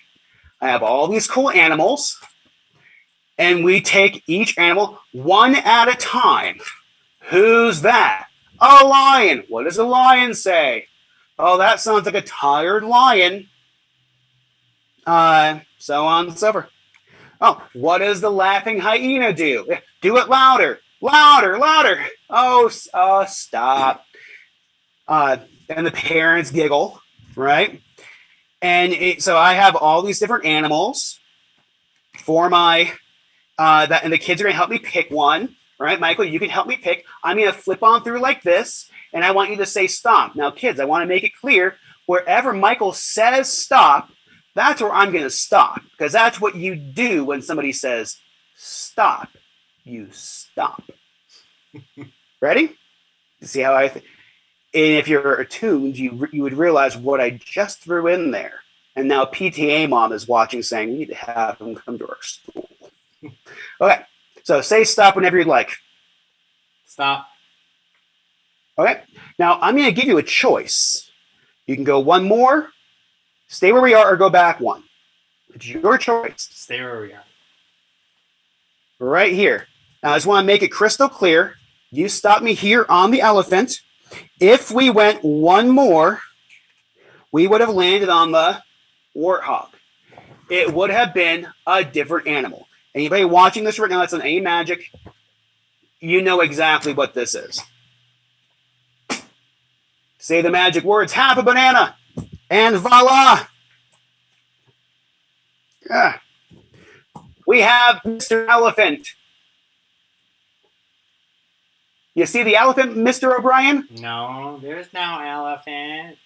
I have all these cool animals, and we take each animal one at a time. Who's that? A lion. What does a lion say? Oh, that sounds like a tired lion. So on and so forth. Oh, what does the laughing hyena do? Do it louder, louder, louder. Oh, stop. And the parents giggle, right? And so I have all these different animals for my, and the kids are going to help me pick one, right? Michael, you can help me pick. I'm going to flip on through like this, and I want you to say stop. Now, kids, I want to make it clear, wherever Michael says stop, that's where I'm going to stop, because that's what you do when somebody says stop. You stop. Ready? You see how and if you're attuned, you would realize what I just threw in there. And now PTA mom is watching, saying we need to have them come to our school. Okay, so say stop whenever you'd like. Stop. Okay, now I'm going to give you a choice. You can go one more, stay where we are, or go back one. It's your choice. Stay where we are. Right here. Now I just want to make it crystal clear. You stop me here on the elephant. If we went one more, we would have landed on the warthog. It would have been a different animal. Anybody watching this right now that's on any magic, you know exactly what this is. Say the magic words, half a banana, and voila. Yeah. We have Mr. Elephant. You see the elephant, Mr. O'Brien? No, there's no elephant.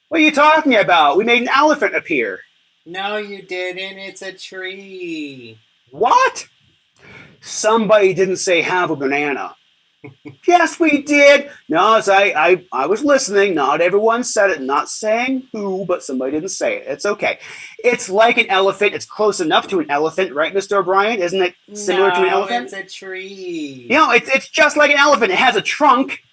What are you talking about? We made an elephant appear. No, you didn't. It's a tree. What? Somebody didn't say have a banana. Yes, we did. No, I was listening. Not everyone said it. Not saying who, but somebody didn't say it. It's okay. It's like an elephant. It's close enough to an elephant, right, Mr. O'Brien? Isn't it similar to an elephant? It's a tree. It's just like an elephant. It has a trunk.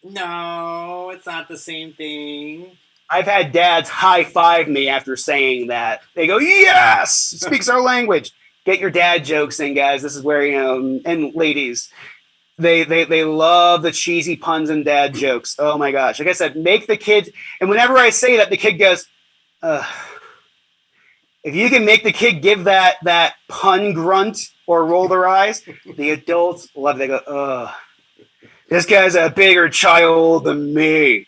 No, it's not the same thing. I've had dads high-five me after saying that. They go, yes! It speaks our language. Get your dad jokes in, guys. This is where, and ladies, they love the cheesy puns and dad jokes. Oh, my gosh. Like I said, make the kid, and whenever I say that, the kid goes, ugh. If you can make the kid give that pun grunt or roll their eyes, the adults love it. They go, ugh. This guy's a bigger child than me.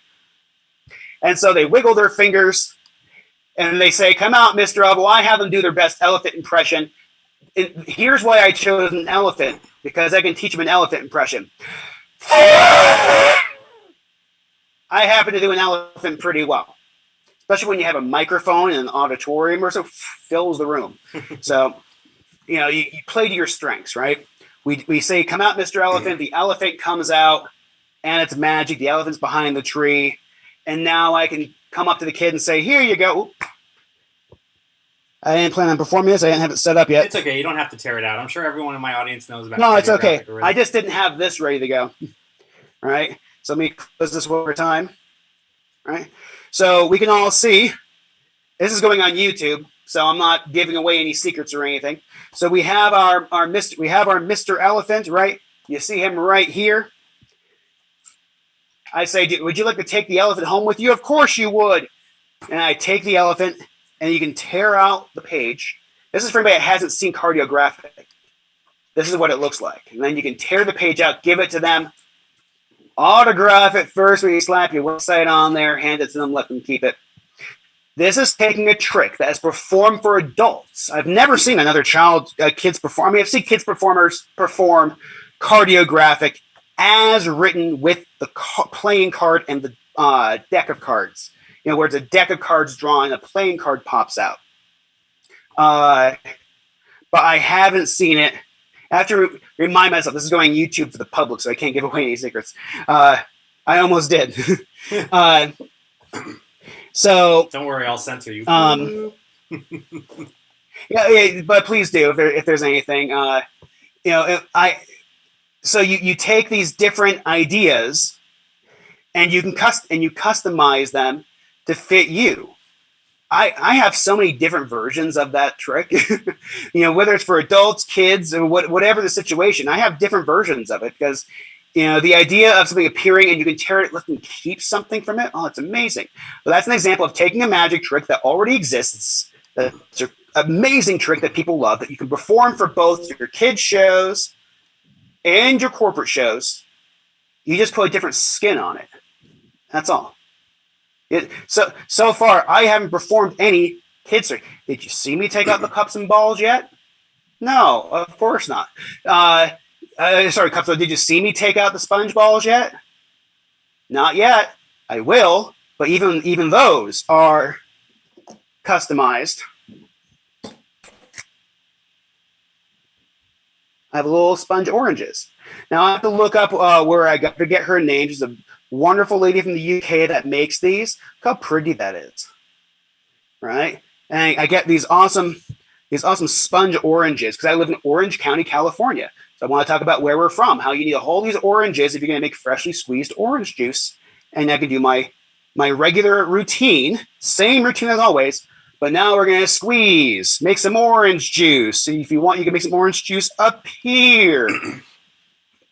And so they wiggle their fingers and they say, come out, Mr. Elbow. I have them do their best elephant impression. And here's why I chose an elephant, because I can teach them an elephant impression. I happen to do an elephant pretty well, especially when you have a microphone in an auditorium or so, fills the room. So, you play to your strengths, right? We say, come out, Mr. Elephant. The elephant comes out, and it's magic. The elephant's behind the tree. And now I can come up to the kid and say, here you go. I didn't plan on performing this. I didn't have it set up yet. It's okay. You don't have to tear it out. I'm sure everyone in my audience knows about it. No, it's okay. I just didn't have this ready to go. All right. So let me close this one more time. All right. So we can all see. This is going on YouTube, so I'm not giving away any secrets or anything. So we have our Mr. Elephant, right? You see him right here. I say, would you like to take the elephant home with you? Of course you would. And I take the elephant, and you can tear out the page. This is for anybody that hasn't seen cardiographic. This is what it looks like. And then you can tear the page out, give it to them, autograph it first when you slap your website on there, hand it to them, let them keep it. This is taking a trick that is performed for adults. I've never seen another kids perform. I mean, I've seen kids performers perform cardiographic as written with the playing card and the deck of cards. Where it's a deck of cards drawn, a playing card pops out. But I haven't seen it. I have to remind myself, this is going YouTube for the public, so I can't give away any secrets. I almost did. So don't worry, I'll censor you. Yeah, but please do if there's anything. So you take these different ideas, and you customize them to fit you. I have so many different versions of that trick. Whether it's for adults, kids, or whatever the situation, I have different versions of it because. The idea of something appearing and you can tear it, let them keep something from it. Oh, it's amazing. But that's an example of taking a magic trick that already exists. It's an amazing trick that people love that you can perform for both your kids' shows and your corporate shows. You just put a different skin on it. That's all. So far, I haven't performed any kids' trick. Did you see me take out the cups and balls yet? No, of course not. Sorry, Cupso, did you see me take out the sponge balls yet? Not yet. I will, but even those are customized. I have little sponge oranges. Now I have to look up where I got to get her name. She's a wonderful lady from the UK that makes these. Look how pretty that is, right? And I get these awesome sponge oranges because I live in Orange County, California. So I want to talk about where we're from, how you need to hold these oranges if you're going to make freshly squeezed orange juice. And I can do my regular routine, same routine as always, but now we're going to squeeze, make some orange juice. So if you want, you can make some orange juice up here.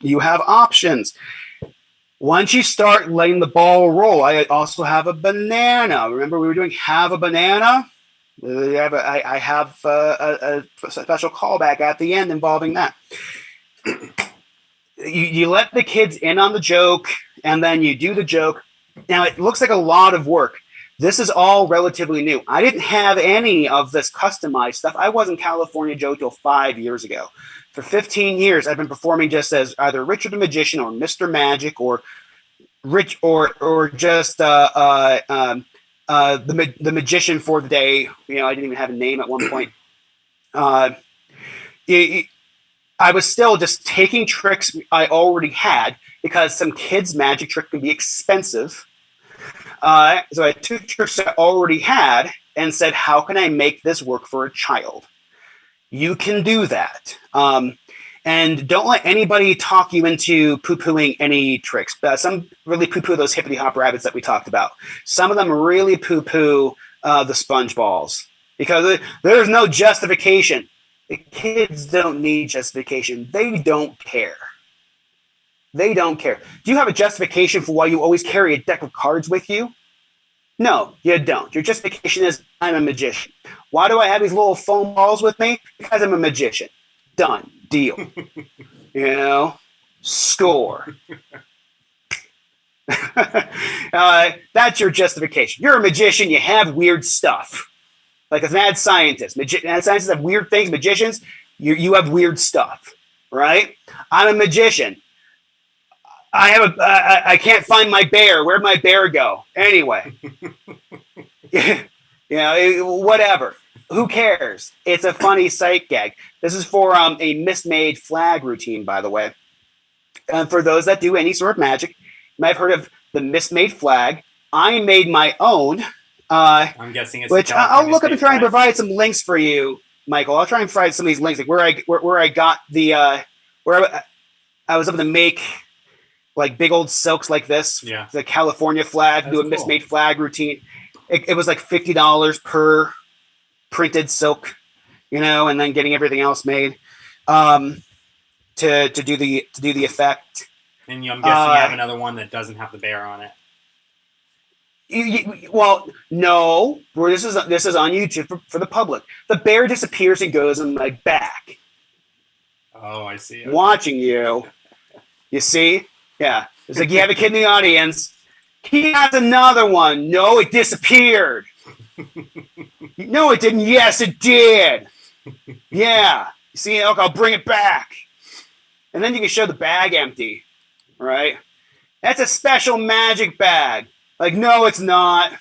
You have options. Once you start letting the ball roll, I also have a banana. Remember we were doing have a banana? I have a special callback at the end involving that. You let the kids in on the joke, and then you do the joke. Now, it looks like a lot of work. This is all relatively new. I didn't have any of this customized stuff. I wasn't California Joe till 5 years ago. For 15 years, I've been performing just as either Richard the Magician or Mr. Magic or Rich or just the magician for the day. I didn't even have a name at one point. I was still just taking tricks I already had because some kids' magic trick can be expensive. So I took tricks I already had and said, how can I make this work for a child? You can do that. And don't let anybody talk you into poo-pooing any tricks. Some really poo-poo those hippity-hop rabbits that we talked about. Some of them really poo-poo the sponge balls because there's no justification. The kids don't need justification. They don't care. They don't care. Do you have a justification for why you always carry a deck of cards with you? No, you don't. Your justification is, I'm a magician. Why do I have these little foam balls with me? Because I'm a magician. Done. Deal. Score. That's your justification. You're a magician. You have weird stuff. Like a mad scientist. Mad scientists have weird things. Magicians, you have weird stuff, right? I'm a magician. I can't find my bear. Where'd my bear go? Anyway, whatever. Who cares? It's a funny sight gag. This is for a mismade flag routine, by the way. For those that do any sort of magic, you might have heard of the mismade flag. I made my own. I'm guessing it's which I'll look up and try and provide some links for you, Michael. I'll try and provide some of these links, like where I got the where I was able to make like big old silks like this. Yeah. The California flag, do a mismade flag routine. It was like $50 per printed silk, and then getting everything else made to do the effect. And I'm guessing you have another one that doesn't have the bear on it. Well, no. This is on YouTube for the public. The bear disappears and goes in my back. Oh, I see. Okay. Watching you. You see? Yeah. It's like you have a kid in the audience. He has another one. No, it disappeared. No, it didn't. Yes, it did. Yeah. You see? Okay, I'll bring it back. And then you can show the bag empty. Right? That's a special magic bag. Like, no, it's not.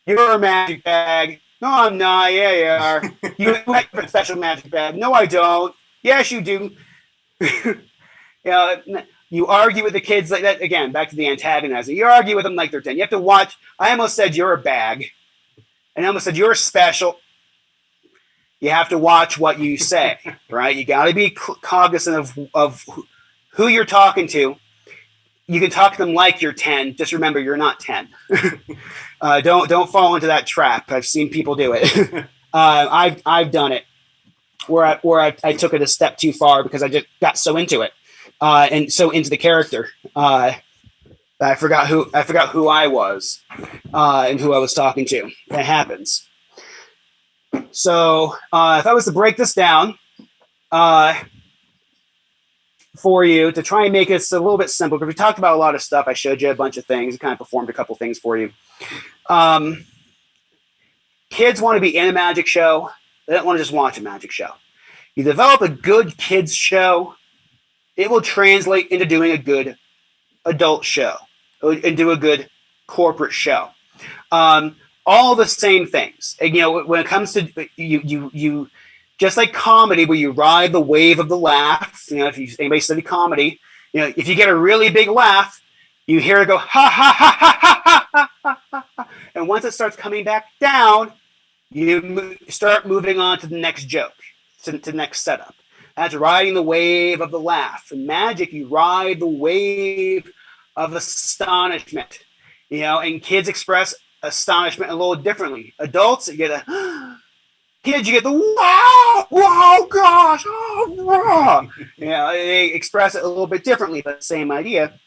You're a magic bag. No, I'm not. Yeah, you are. You have a special magic bag. No, I don't. Yes, you do. You argue with the kids like that. Again, back to the antagonizing. You argue with them like they're 10. You have to watch. I almost said you're a bag. And I almost said you're special. You have to watch what you say, right? You got to be cognizant of who you're talking to. You can talk to them like you're 10. Just remember, you're not 10. Don't fall into that trap. I've seen people do it. I've done it where I took it a step too far because I just got so into it and so into the character that I forgot who I was and who I was talking to. That happens. So if I was to break this down. For you to try and make it a little bit simple, because we talked about a lot of stuff. I showed you a bunch of things, kind of performed a couple things for you. Kids want to be in a magic show. They don't want to just watch a magic show. You develop a good kids show, it will translate into doing a good adult show, into a good corporate show. All the same things. And, when it comes to you just like comedy, where you ride the wave of the laugh. If anybody study comedy, if you get a really big laugh, you hear it go ha ha ha ha ha ha ha ha ha, and once it starts coming back down, you start moving on to the next joke, to the next setup. That's riding the wave of the laugh. In magic, you ride the wave of astonishment. And kids express astonishment a little differently. Adults, you get a kids, you get the wow, gosh, oh, wow. They express it a little bit differently, but same idea.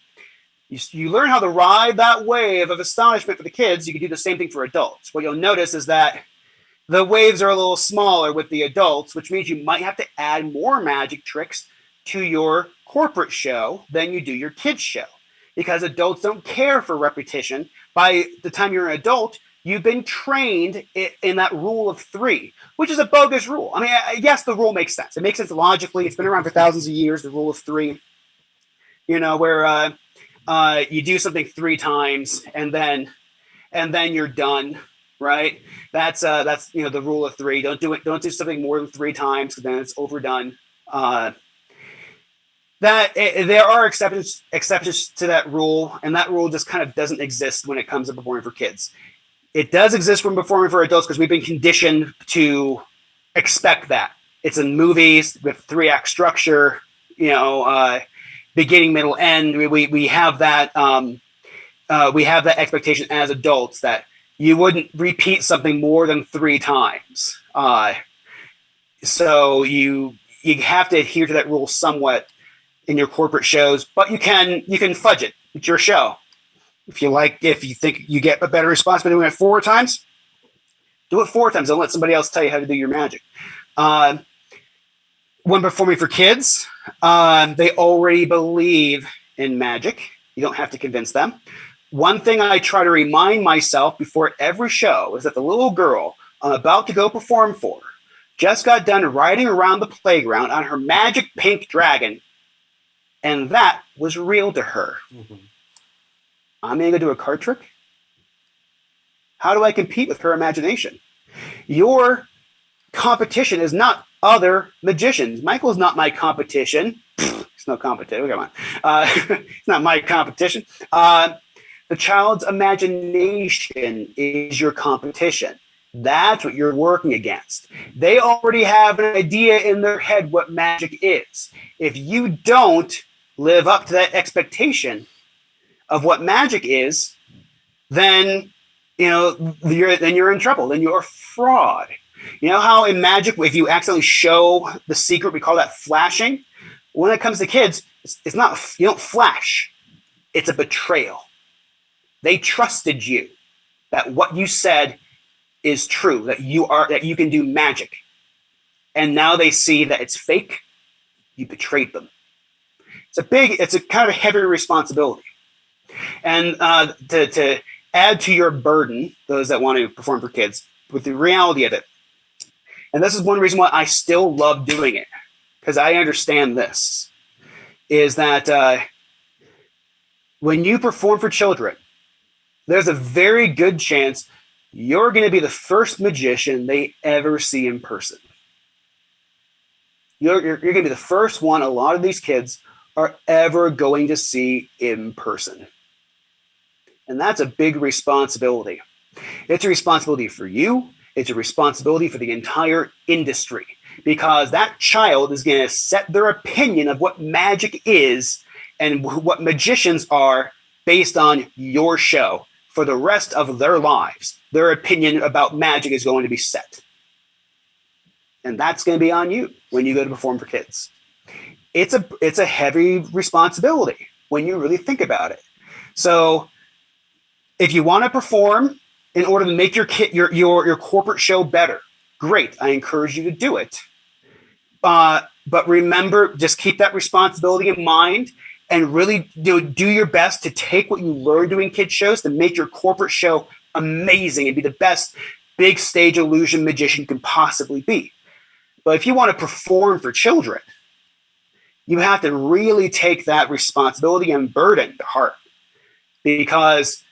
You learn how to ride that wave of astonishment for the kids. You can do the same thing for adults. What you'll notice is that the waves are a little smaller with the adults, which means you might have to add more magic tricks to your corporate show than you do your kids' show, because adults don't care for repetition. By the time you're an adult, you've been trained in that rule of 3, which is a bogus rule. I mean, yes, the rule makes sense. It makes sense logically. It's been around for thousands of years, the rule of 3, where you do something 3 times and then you're done, right? That's the rule of 3. Don't do something more than 3 times, because then it's overdone. There are exceptions to that rule, and that rule just kind of doesn't exist when it comes to performing for kids. It does exist when performing for adults, because we've been conditioned to expect that. It's in movies with 3-act structure, beginning, middle, end. We have that expectation as adults that you wouldn't repeat something more than 3 times. So you have to adhere to that rule somewhat in your corporate shows, but you can fudge it. It's your show. If you think you get a better response by doing it 4 times, do it 4 times. Don't let somebody else tell you how to do your magic. When performing for kids, they already believe in magic. You don't have to convince them. One thing I try to remind myself before every show is that the little girl I'm about to go perform for just got done riding around the playground on her magic pink dragon, and that was real to her. Mm-hmm. I'm going to go do a card trick? How do I compete with her imagination? Your competition is not other magicians. Michael's not my competition. It's no competition. Come on. It's not my competition. The child's imagination is your competition. That's what you're working against. They already have an idea in their head what magic is. If you don't live up to that expectation of what magic is, then you're in trouble. Then you're a fraud. You know how in magic, if you accidentally show the secret, we call that flashing. When it comes to kids, it's not, you don't flash. It's a betrayal. They trusted you that what you said is true, that you can do magic. And now they see that it's fake. You betrayed them. It's a kind of heavy responsibility. And to add to your burden, those that want to perform for kids, with the reality of it. And this is one reason why I still love doing it, because I understand this, is that when you perform for children, there's a very good chance you're going to be the first magician they ever see in person. You're going to be the first one a lot of these kids are ever going to see in person. And that's a big responsibility. It's a responsibility for you. It's a responsibility for the entire industry, because that child is going to set their opinion of what magic is and what magicians are based on your show for the rest of their lives. Their opinion about magic is going to be set. And that's going to be on you when you go to perform for kids. It's a heavy responsibility when you really think about it. So if you want to perform in order to make your corporate show better, great. I encourage you to do it. But remember, just keep that responsibility in mind and really do your best to take what you learn doing kids shows to make your corporate show amazing and be the best big stage illusion magician you can possibly be. But if you want to perform for children, you have to really take that responsibility and burden to heart, because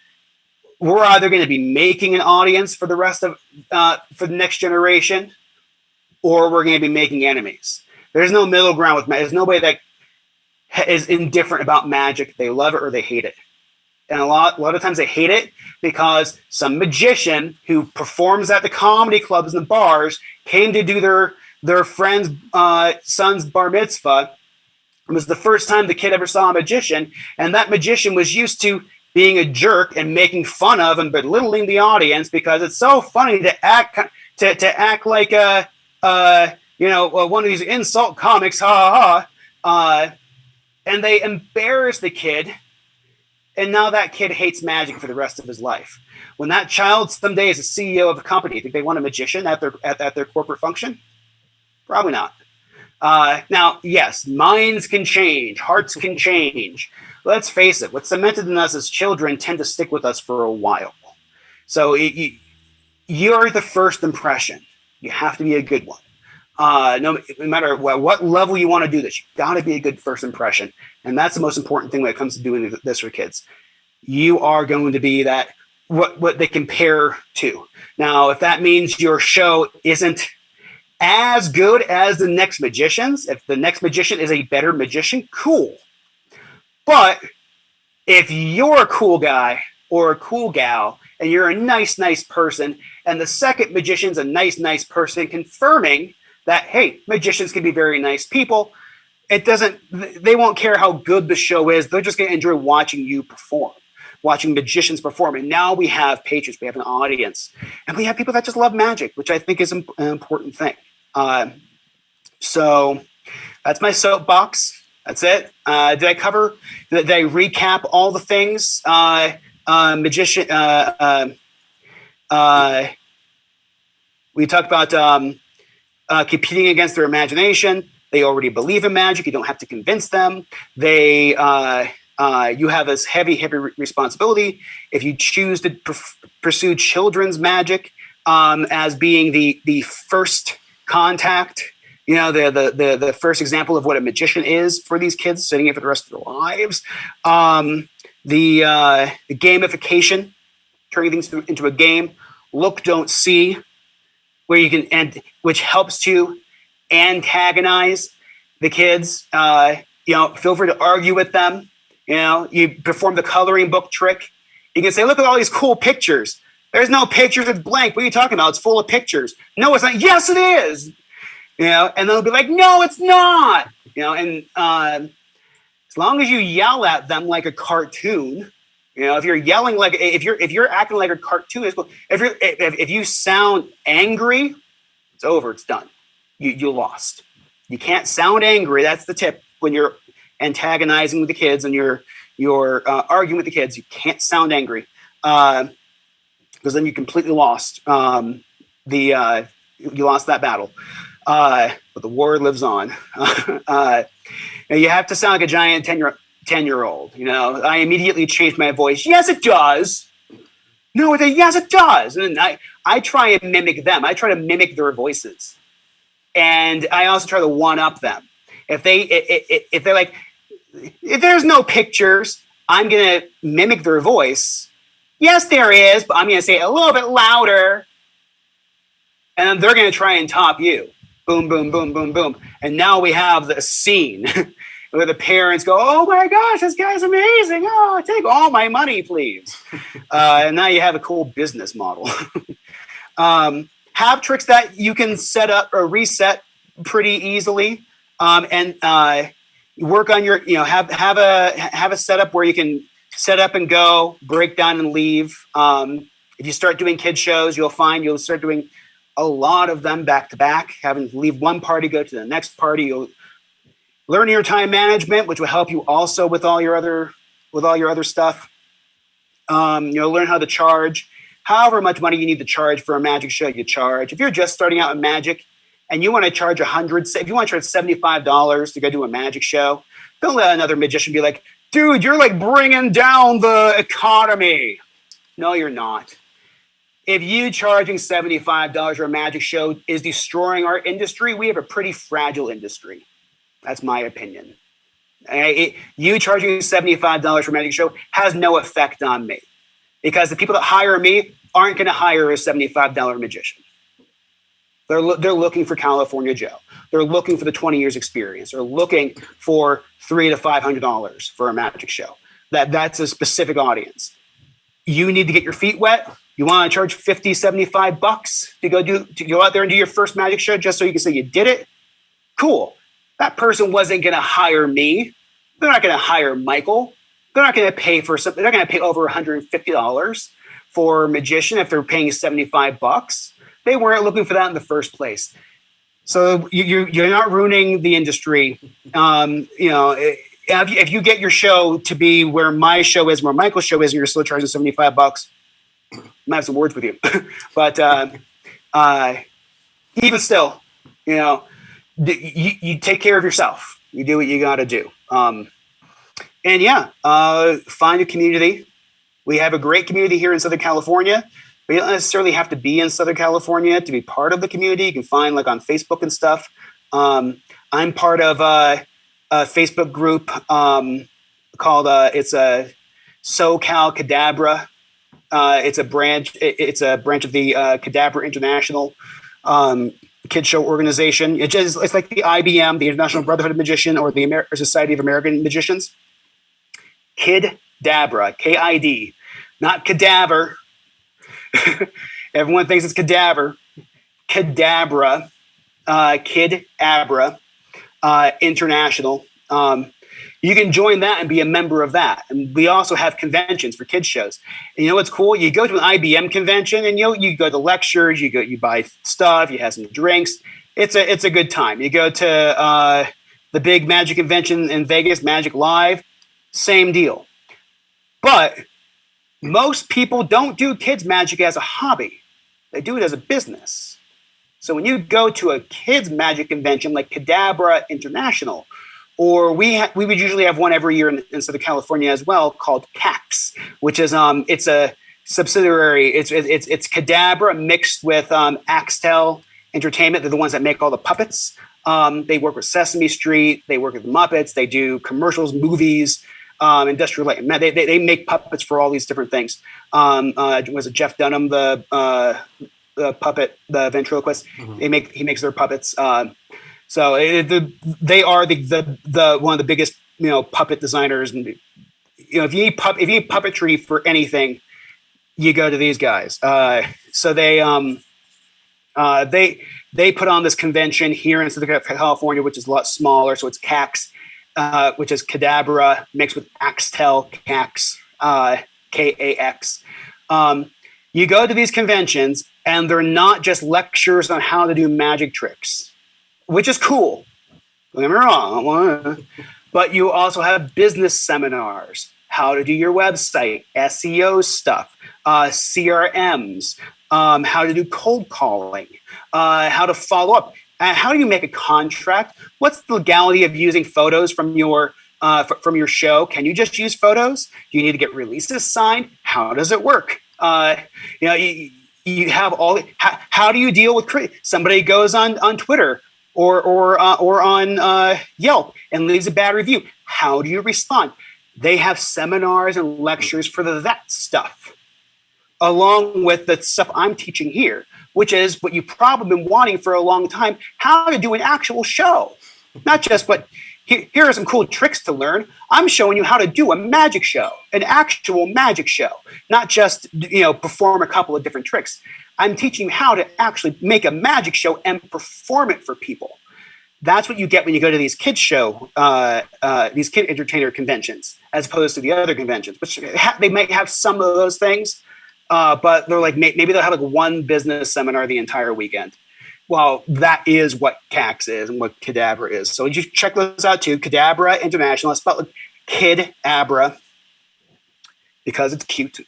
we're either going to be making an audience for the rest of for the next generation, or we're going to be making enemies. There's no middle ground with magic. There's nobody that is indifferent about magic. They love it or they hate it. And a lot of times they hate it because some magician who performs at the comedy clubs and the bars came to do their friend's son's bar mitzvah. It was the first time the kid ever saw a magician, and that magician was used to being a jerk and making fun of and belittling the audience because it's so funny to act like one of these insult comics, ha ha ha. And they embarrass the kid, and now that kid hates magic for the rest of his life. When that child someday is a CEO of a company, think they want a magician at their corporate function? Probably not. Now, yes, minds can change, hearts can change. Let's face it, what's cemented in us as children tend to stick with us for a while. So you're the first impression. You have to be a good one. No matter what level you want to do this, you got to be a good first impression. And that's the most important thing when it comes to doing this for kids. You are going to be that what they compare to. Now, if that means your show isn't as good as the next magicians, if the next magician is a better magician, cool. But if you're a cool guy or a cool gal and you're a nice person, and the second magician's a nice person, confirming that, hey, magicians can be very nice people, they won't care how good the show is. They're just going to enjoy watching you perform, watching magicians perform. And now we have patrons, we have an audience, and we have people that just love magic, which I think is an important thing. So that's my soapbox. That's it. Did I recap all the things? We talked about competing against their imagination. They already believe in magic. You don't have to convince them. They You have this heavy responsibility. If you choose to pursue children's magic as being the first contact, the first example of what a magician is for these kids, setting it for the rest of their lives. The gamification, turning things into a game. Look, don't see, where you can, which helps to antagonize the kids. Feel free to argue with them. You perform the coloring book trick. You can say, look at all these cool pictures. There's no pictures, it's blank. What are you talking about? It's full of pictures. No, it's not. Yes, it is. And they'll be like, no, it's not. And as long as you yell at them like a cartoon, if you're yelling if you're acting like a cartoon, it's cool. If you sound angry, it's over. It's done. You lost. You can't sound angry. That's the tip when you're antagonizing with the kids and you're arguing with the kids. You can't sound angry because then you completely lost. You lost that battle. But the war lives on. You have to sound like a giant 10-year-old. I immediately changed my voice. Yes, it does. No, yes, it does. And then I try and mimic them. I try to mimic their voices. And I also try to one-up them. If they're like, if there's no pictures, I'm going to mimic their voice. Yes, there is, but I'm going to say it a little bit louder. And then they're going to try and top you. Boom, boom, boom, boom, boom. And now we have the scene where the parents go, oh my gosh, this guy's amazing. Oh, take all my money, please. And now you have a cool business model. Have tricks that you can set up or reset pretty easily. And work on your, have a setup where you can set up and go, break down and leave. If you start doing kid shows, you'll find you'll start doing a lot of them back to back, having to leave one party, go to the next party. You'll learn your time management, which will help you also with all your other stuff. You'll learn how to charge. However much money you need to charge for a magic show, you charge. If you're just starting out in magic and you want to charge if you want to charge $75 to go do a magic show, don't let another magician be like, dude, you're like bringing down the economy. No, you're not. If you charging $75 for a magic show is destroying our industry, we have a pretty fragile industry. That's my opinion. You charging $75 for a magic show has no effect on me because the people that hire me aren't going to hire a $75 magician. They're looking for California Joe. They're looking for the 20 years experience. They're looking for $300 to $500 for a magic show. That's a specific audience. You need to get your feet wet. You want to charge $50, $75 to go out there and do your first magic show just so you can say you did it? Cool. That person wasn't going to hire me. They're not going to hire Michael. They're not going to pay for something. They're going to pay over $150 for a magician if they're paying $75. They weren't looking for that in the first place. So you're not ruining the industry. If you get your show to be where my show is, where Michael's show is, and you're still charging $75, I might have some words with you. But even still, you take care of yourself. You do what you got to do. Find a community. We have a great community here in Southern California. But you don't necessarily have to be in Southern California to be part of the community. You can find on Facebook and stuff. I'm part of a Facebook group called it's a SoCal Cadabra. It's a branch of the Cadabra International Kid Show organization. It's like the IBM, the International Brotherhood of Magician, or the American Society of American Magicians. Kidabra, K-I-D, not cadaver. Everyone thinks it's cadaver. Cadabra, Kidabra International. You can join that and be a member of that. And we also have conventions for kids shows. And you know what's cool? You go to an IBM convention and you go to lectures, you buy stuff, you have some drinks. It's a good time. You go to the big magic convention in Vegas, Magic Live, same deal. But most people don't do kids magic as a hobby. They do it as a business. So when you go to a kids magic convention like Cadabra International or we would usually have one every year in Southern California as well, called CAX, which is it's a subsidiary. It's Cadabra mixed with Axtel Entertainment. They're the ones that make all the puppets. They work with Sesame Street. They work with Muppets. They do commercials, movies, Industrial Light. They make puppets for all these different things. Was it Jeff Dunham, the puppet, the ventriloquist? Mm-hmm. He makes their puppets. So they are the one of the biggest puppet designers. And if you need puppetry for anything, you go to these guys. So they put on this convention here in Southern California, which is a lot smaller. So it's CAX, which is Cadabra mixed with Axtel, CAX, KAX. You go to these conventions, and they're not just lectures on how to do magic tricks, which is cool. Don't get me wrong. But you also have business seminars, how to do your website, SEO stuff, CRMs, how to do cold calling, how to follow up, how do you make a contract? What's the legality of using photos from your show? Can you just use photos? Do you need to get releases signed? How does it work? You have all. How do you deal with somebody goes on Twitter or on Yelp and leaves a bad review? How do you respond? They have seminars and lectures for that stuff, along with the stuff I'm teaching here, which is what you've probably been wanting for a long time: how to do an actual show, not just what. Here are some cool tricks to learn. I'm showing you how to do a magic show, an actual magic show, not just perform a couple of different tricks. I'm teaching you how to actually make a magic show and perform it for people. That's what you get when you go to these kids these kid entertainer conventions, as opposed to the other conventions, which they might have some of those things, but they're like maybe they'll have like one business seminar the entire weekend. Well, that is what CAX is and what Cadabra is. So you check those out too. Cadabra International. It's spelled like Kid Abra because it's cute.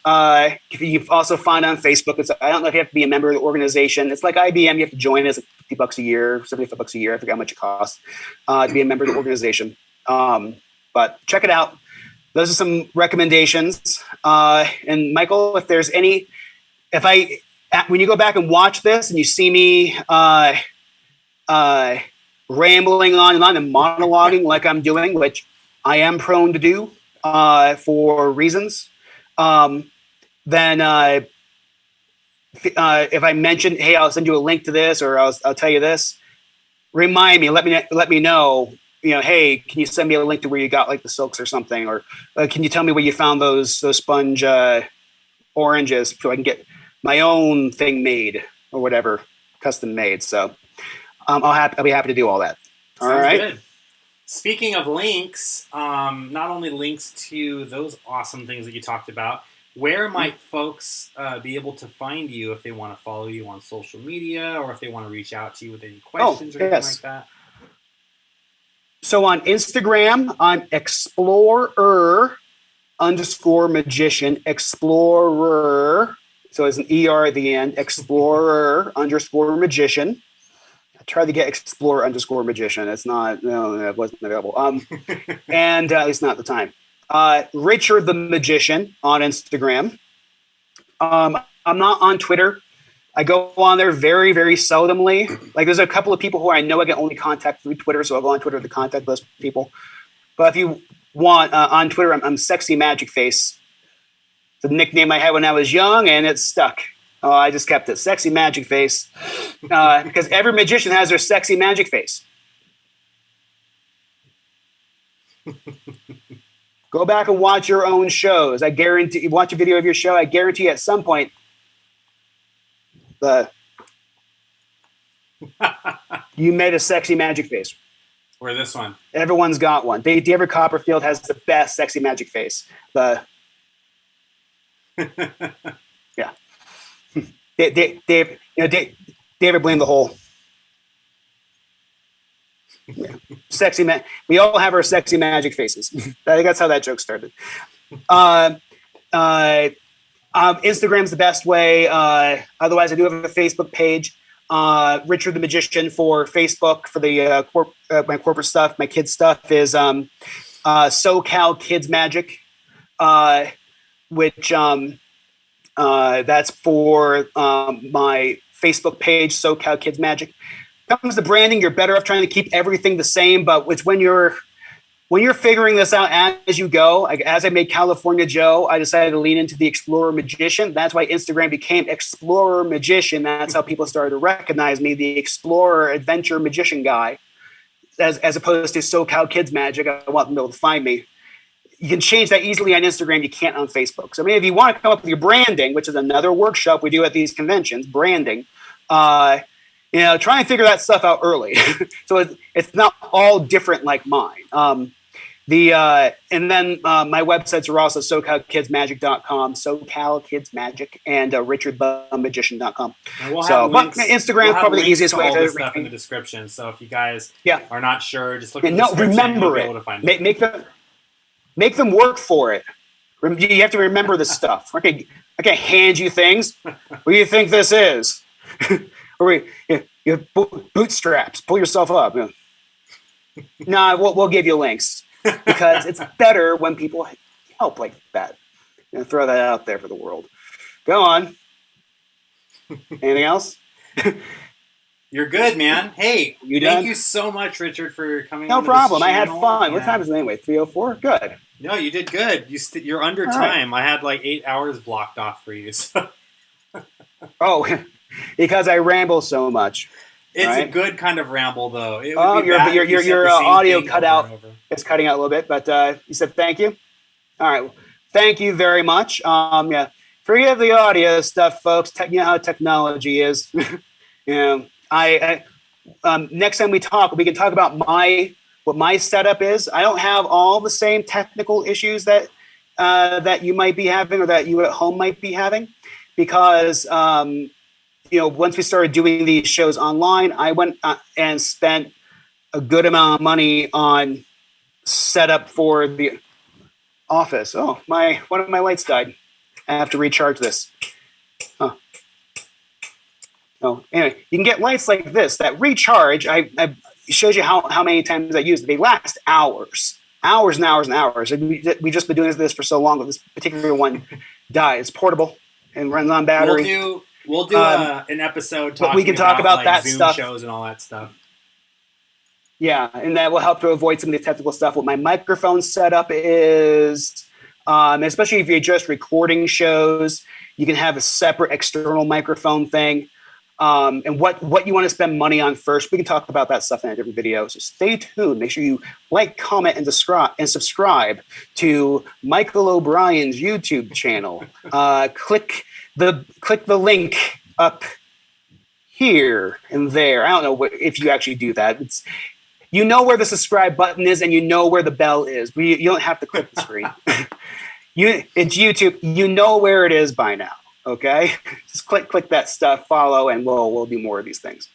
You also find on Facebook. I don't know if you have to be a member of the organization. It's like IBM. You have to join. It's like $50 a year, $75 a year. I forget how much it costs to be a member of the organization. But check it out. Those are some recommendations. And Michael, if there's any, when you go back and watch this and you see me rambling on and monologuing like I'm doing, which I am prone to do for reasons, then if I mention, hey, I'll send you a link to this or I'll tell you this, remind me, let me know, hey, can you send me a link to where you got like the silks or something, or can you tell me where you found those sponge oranges so I can get my own thing made or whatever, custom made. So I'll be happy to do all that. All Sounds right. Good. Speaking of links, not only links to those awesome things that you talked about, where might folks be able to find you if they want to follow you on social media or if they want to reach out to you with any questions or anything like that? So on Instagram, I'm Explorer_Magician, Explorer. So it's an ER at the end, Explorer_Magician. I tried to get Explorer_Magician. It's not, it wasn't available. And at least not at the time. Richard the Magician on Instagram. I'm not on Twitter. I go on there very, very seldomly. Like there's a couple of people who I know I can only contact through Twitter, so I'll go on Twitter to contact those people. But if you want, on Twitter, I'm Sexy Magic Face. The nickname I had when I was young, and it's stuck. I just kept it, Sexy Magic Face, because every magician has their sexy magic face. Go back and watch your own shows. I guarantee, watch a video of your show. I guarantee at some point, you made a sexy magic face. Or this one. Everyone's got one. David Copperfield has the best sexy magic face. Yeah. David blamed the whole. Yeah. Sexy man. We all have our sexy magic faces. I think that's how that joke started. Instagram's the best way. Otherwise, I do have a Facebook page. Richard the Magician for Facebook for the my corporate stuff. My kids stuff is SoCal Kids Magic, which that's for my Facebook page, SoCal Kids Magic. Comes to branding, you're better off trying to keep everything the same, but it's when you're figuring this out as you go. As I made California Joe, I decided to lean into the Explorer Magician. That's why Instagram became Explorer Magician. That's how people started to recognize me, the Explorer Adventure Magician guy, as opposed to SoCal Kids Magic. I want them to be able to find me. You can change that easily on Instagram. You can't on Facebook. So, I mean, if you want to come up with your branding, which is another workshop we do at these conventions, branding, try and figure that stuff out early. So it's not all different like mine. And then my websites are also SoCalKidsMagic.com, SoCalKidsMagic, and RichardTheMagician.com. Instagram is probably the easiest way to reach stuff in the description. So if you guys Yeah. are not sure, just look at the No, description. remember You'll be it. able to find it. Make them work for it. You have to remember this stuff. Okay, I can't hand you things. What do you think this is? Or you have bootstraps. Pull yourself up. Nah, we'll give you links because it's better when people help like that. Throw that out there for the world. Go on. Anything else? You're good, man. Hey, You thank done? you so much, Richard, for coming No on. problem. I had channel. fun. What Yeah. time is it anyway? 3:04? Good. No, you did good. You're under All time. I had like 8 hours blocked off for you. So Oh, because I ramble so much. it's a Right. good kind of ramble, though. It would Oh, be bad if you said your the same audio thing cut over out. and over. It's cutting out a little bit, but you said thank you. All right. Thank you very much. Yeah. Forgive the audio stuff, folks. You know how technology is. Next time we can talk about what my setup is. I don't have all the same technical issues that you might be having or that you at home might be having, because once we started doing these shows online, I went and spent a good amount of money on setup for the office. Oh, one of my lights died. I have to recharge this. Oh, anyway, you can get lights like this that recharge. I shows you how many times I use it. They last hours and hours and hours. And we just been doing this for so long that this particular one died. It's portable and runs on battery. We'll do an episode talking we can talk about like, that Zoom stuff. shows and all that stuff. Yeah, and that will help to avoid some of the technical stuff. What my microphone setup is, especially if you're just recording shows, you can have a separate external microphone thing. And what you want to spend money on first, we can talk about that stuff in a different video. So stay tuned. Make sure you like, comment, and subscribe to Michael O'Brien's YouTube channel. Click the link up here and there. I don't know if you actually do that. You know where the subscribe button is, and you know where the bell is. You don't have to click the screen. It's YouTube. You know where it is by now. Okay, just click that stuff, follow, and we'll do more of these things.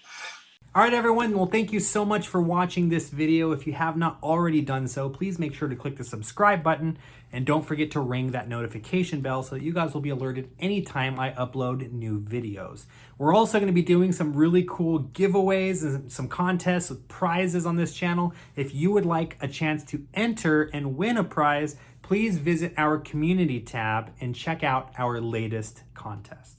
All right, everyone. Well, thank you so much for watching this video. If you have not already done so, please make sure to click the subscribe button, and don't forget to ring that notification bell so that you guys will be alerted anytime I upload new videos. We're also going to be doing some really cool giveaways and some contests with prizes on this channel. If you would like a chance to enter and win a prize, please visit our community tab and check out our latest contest.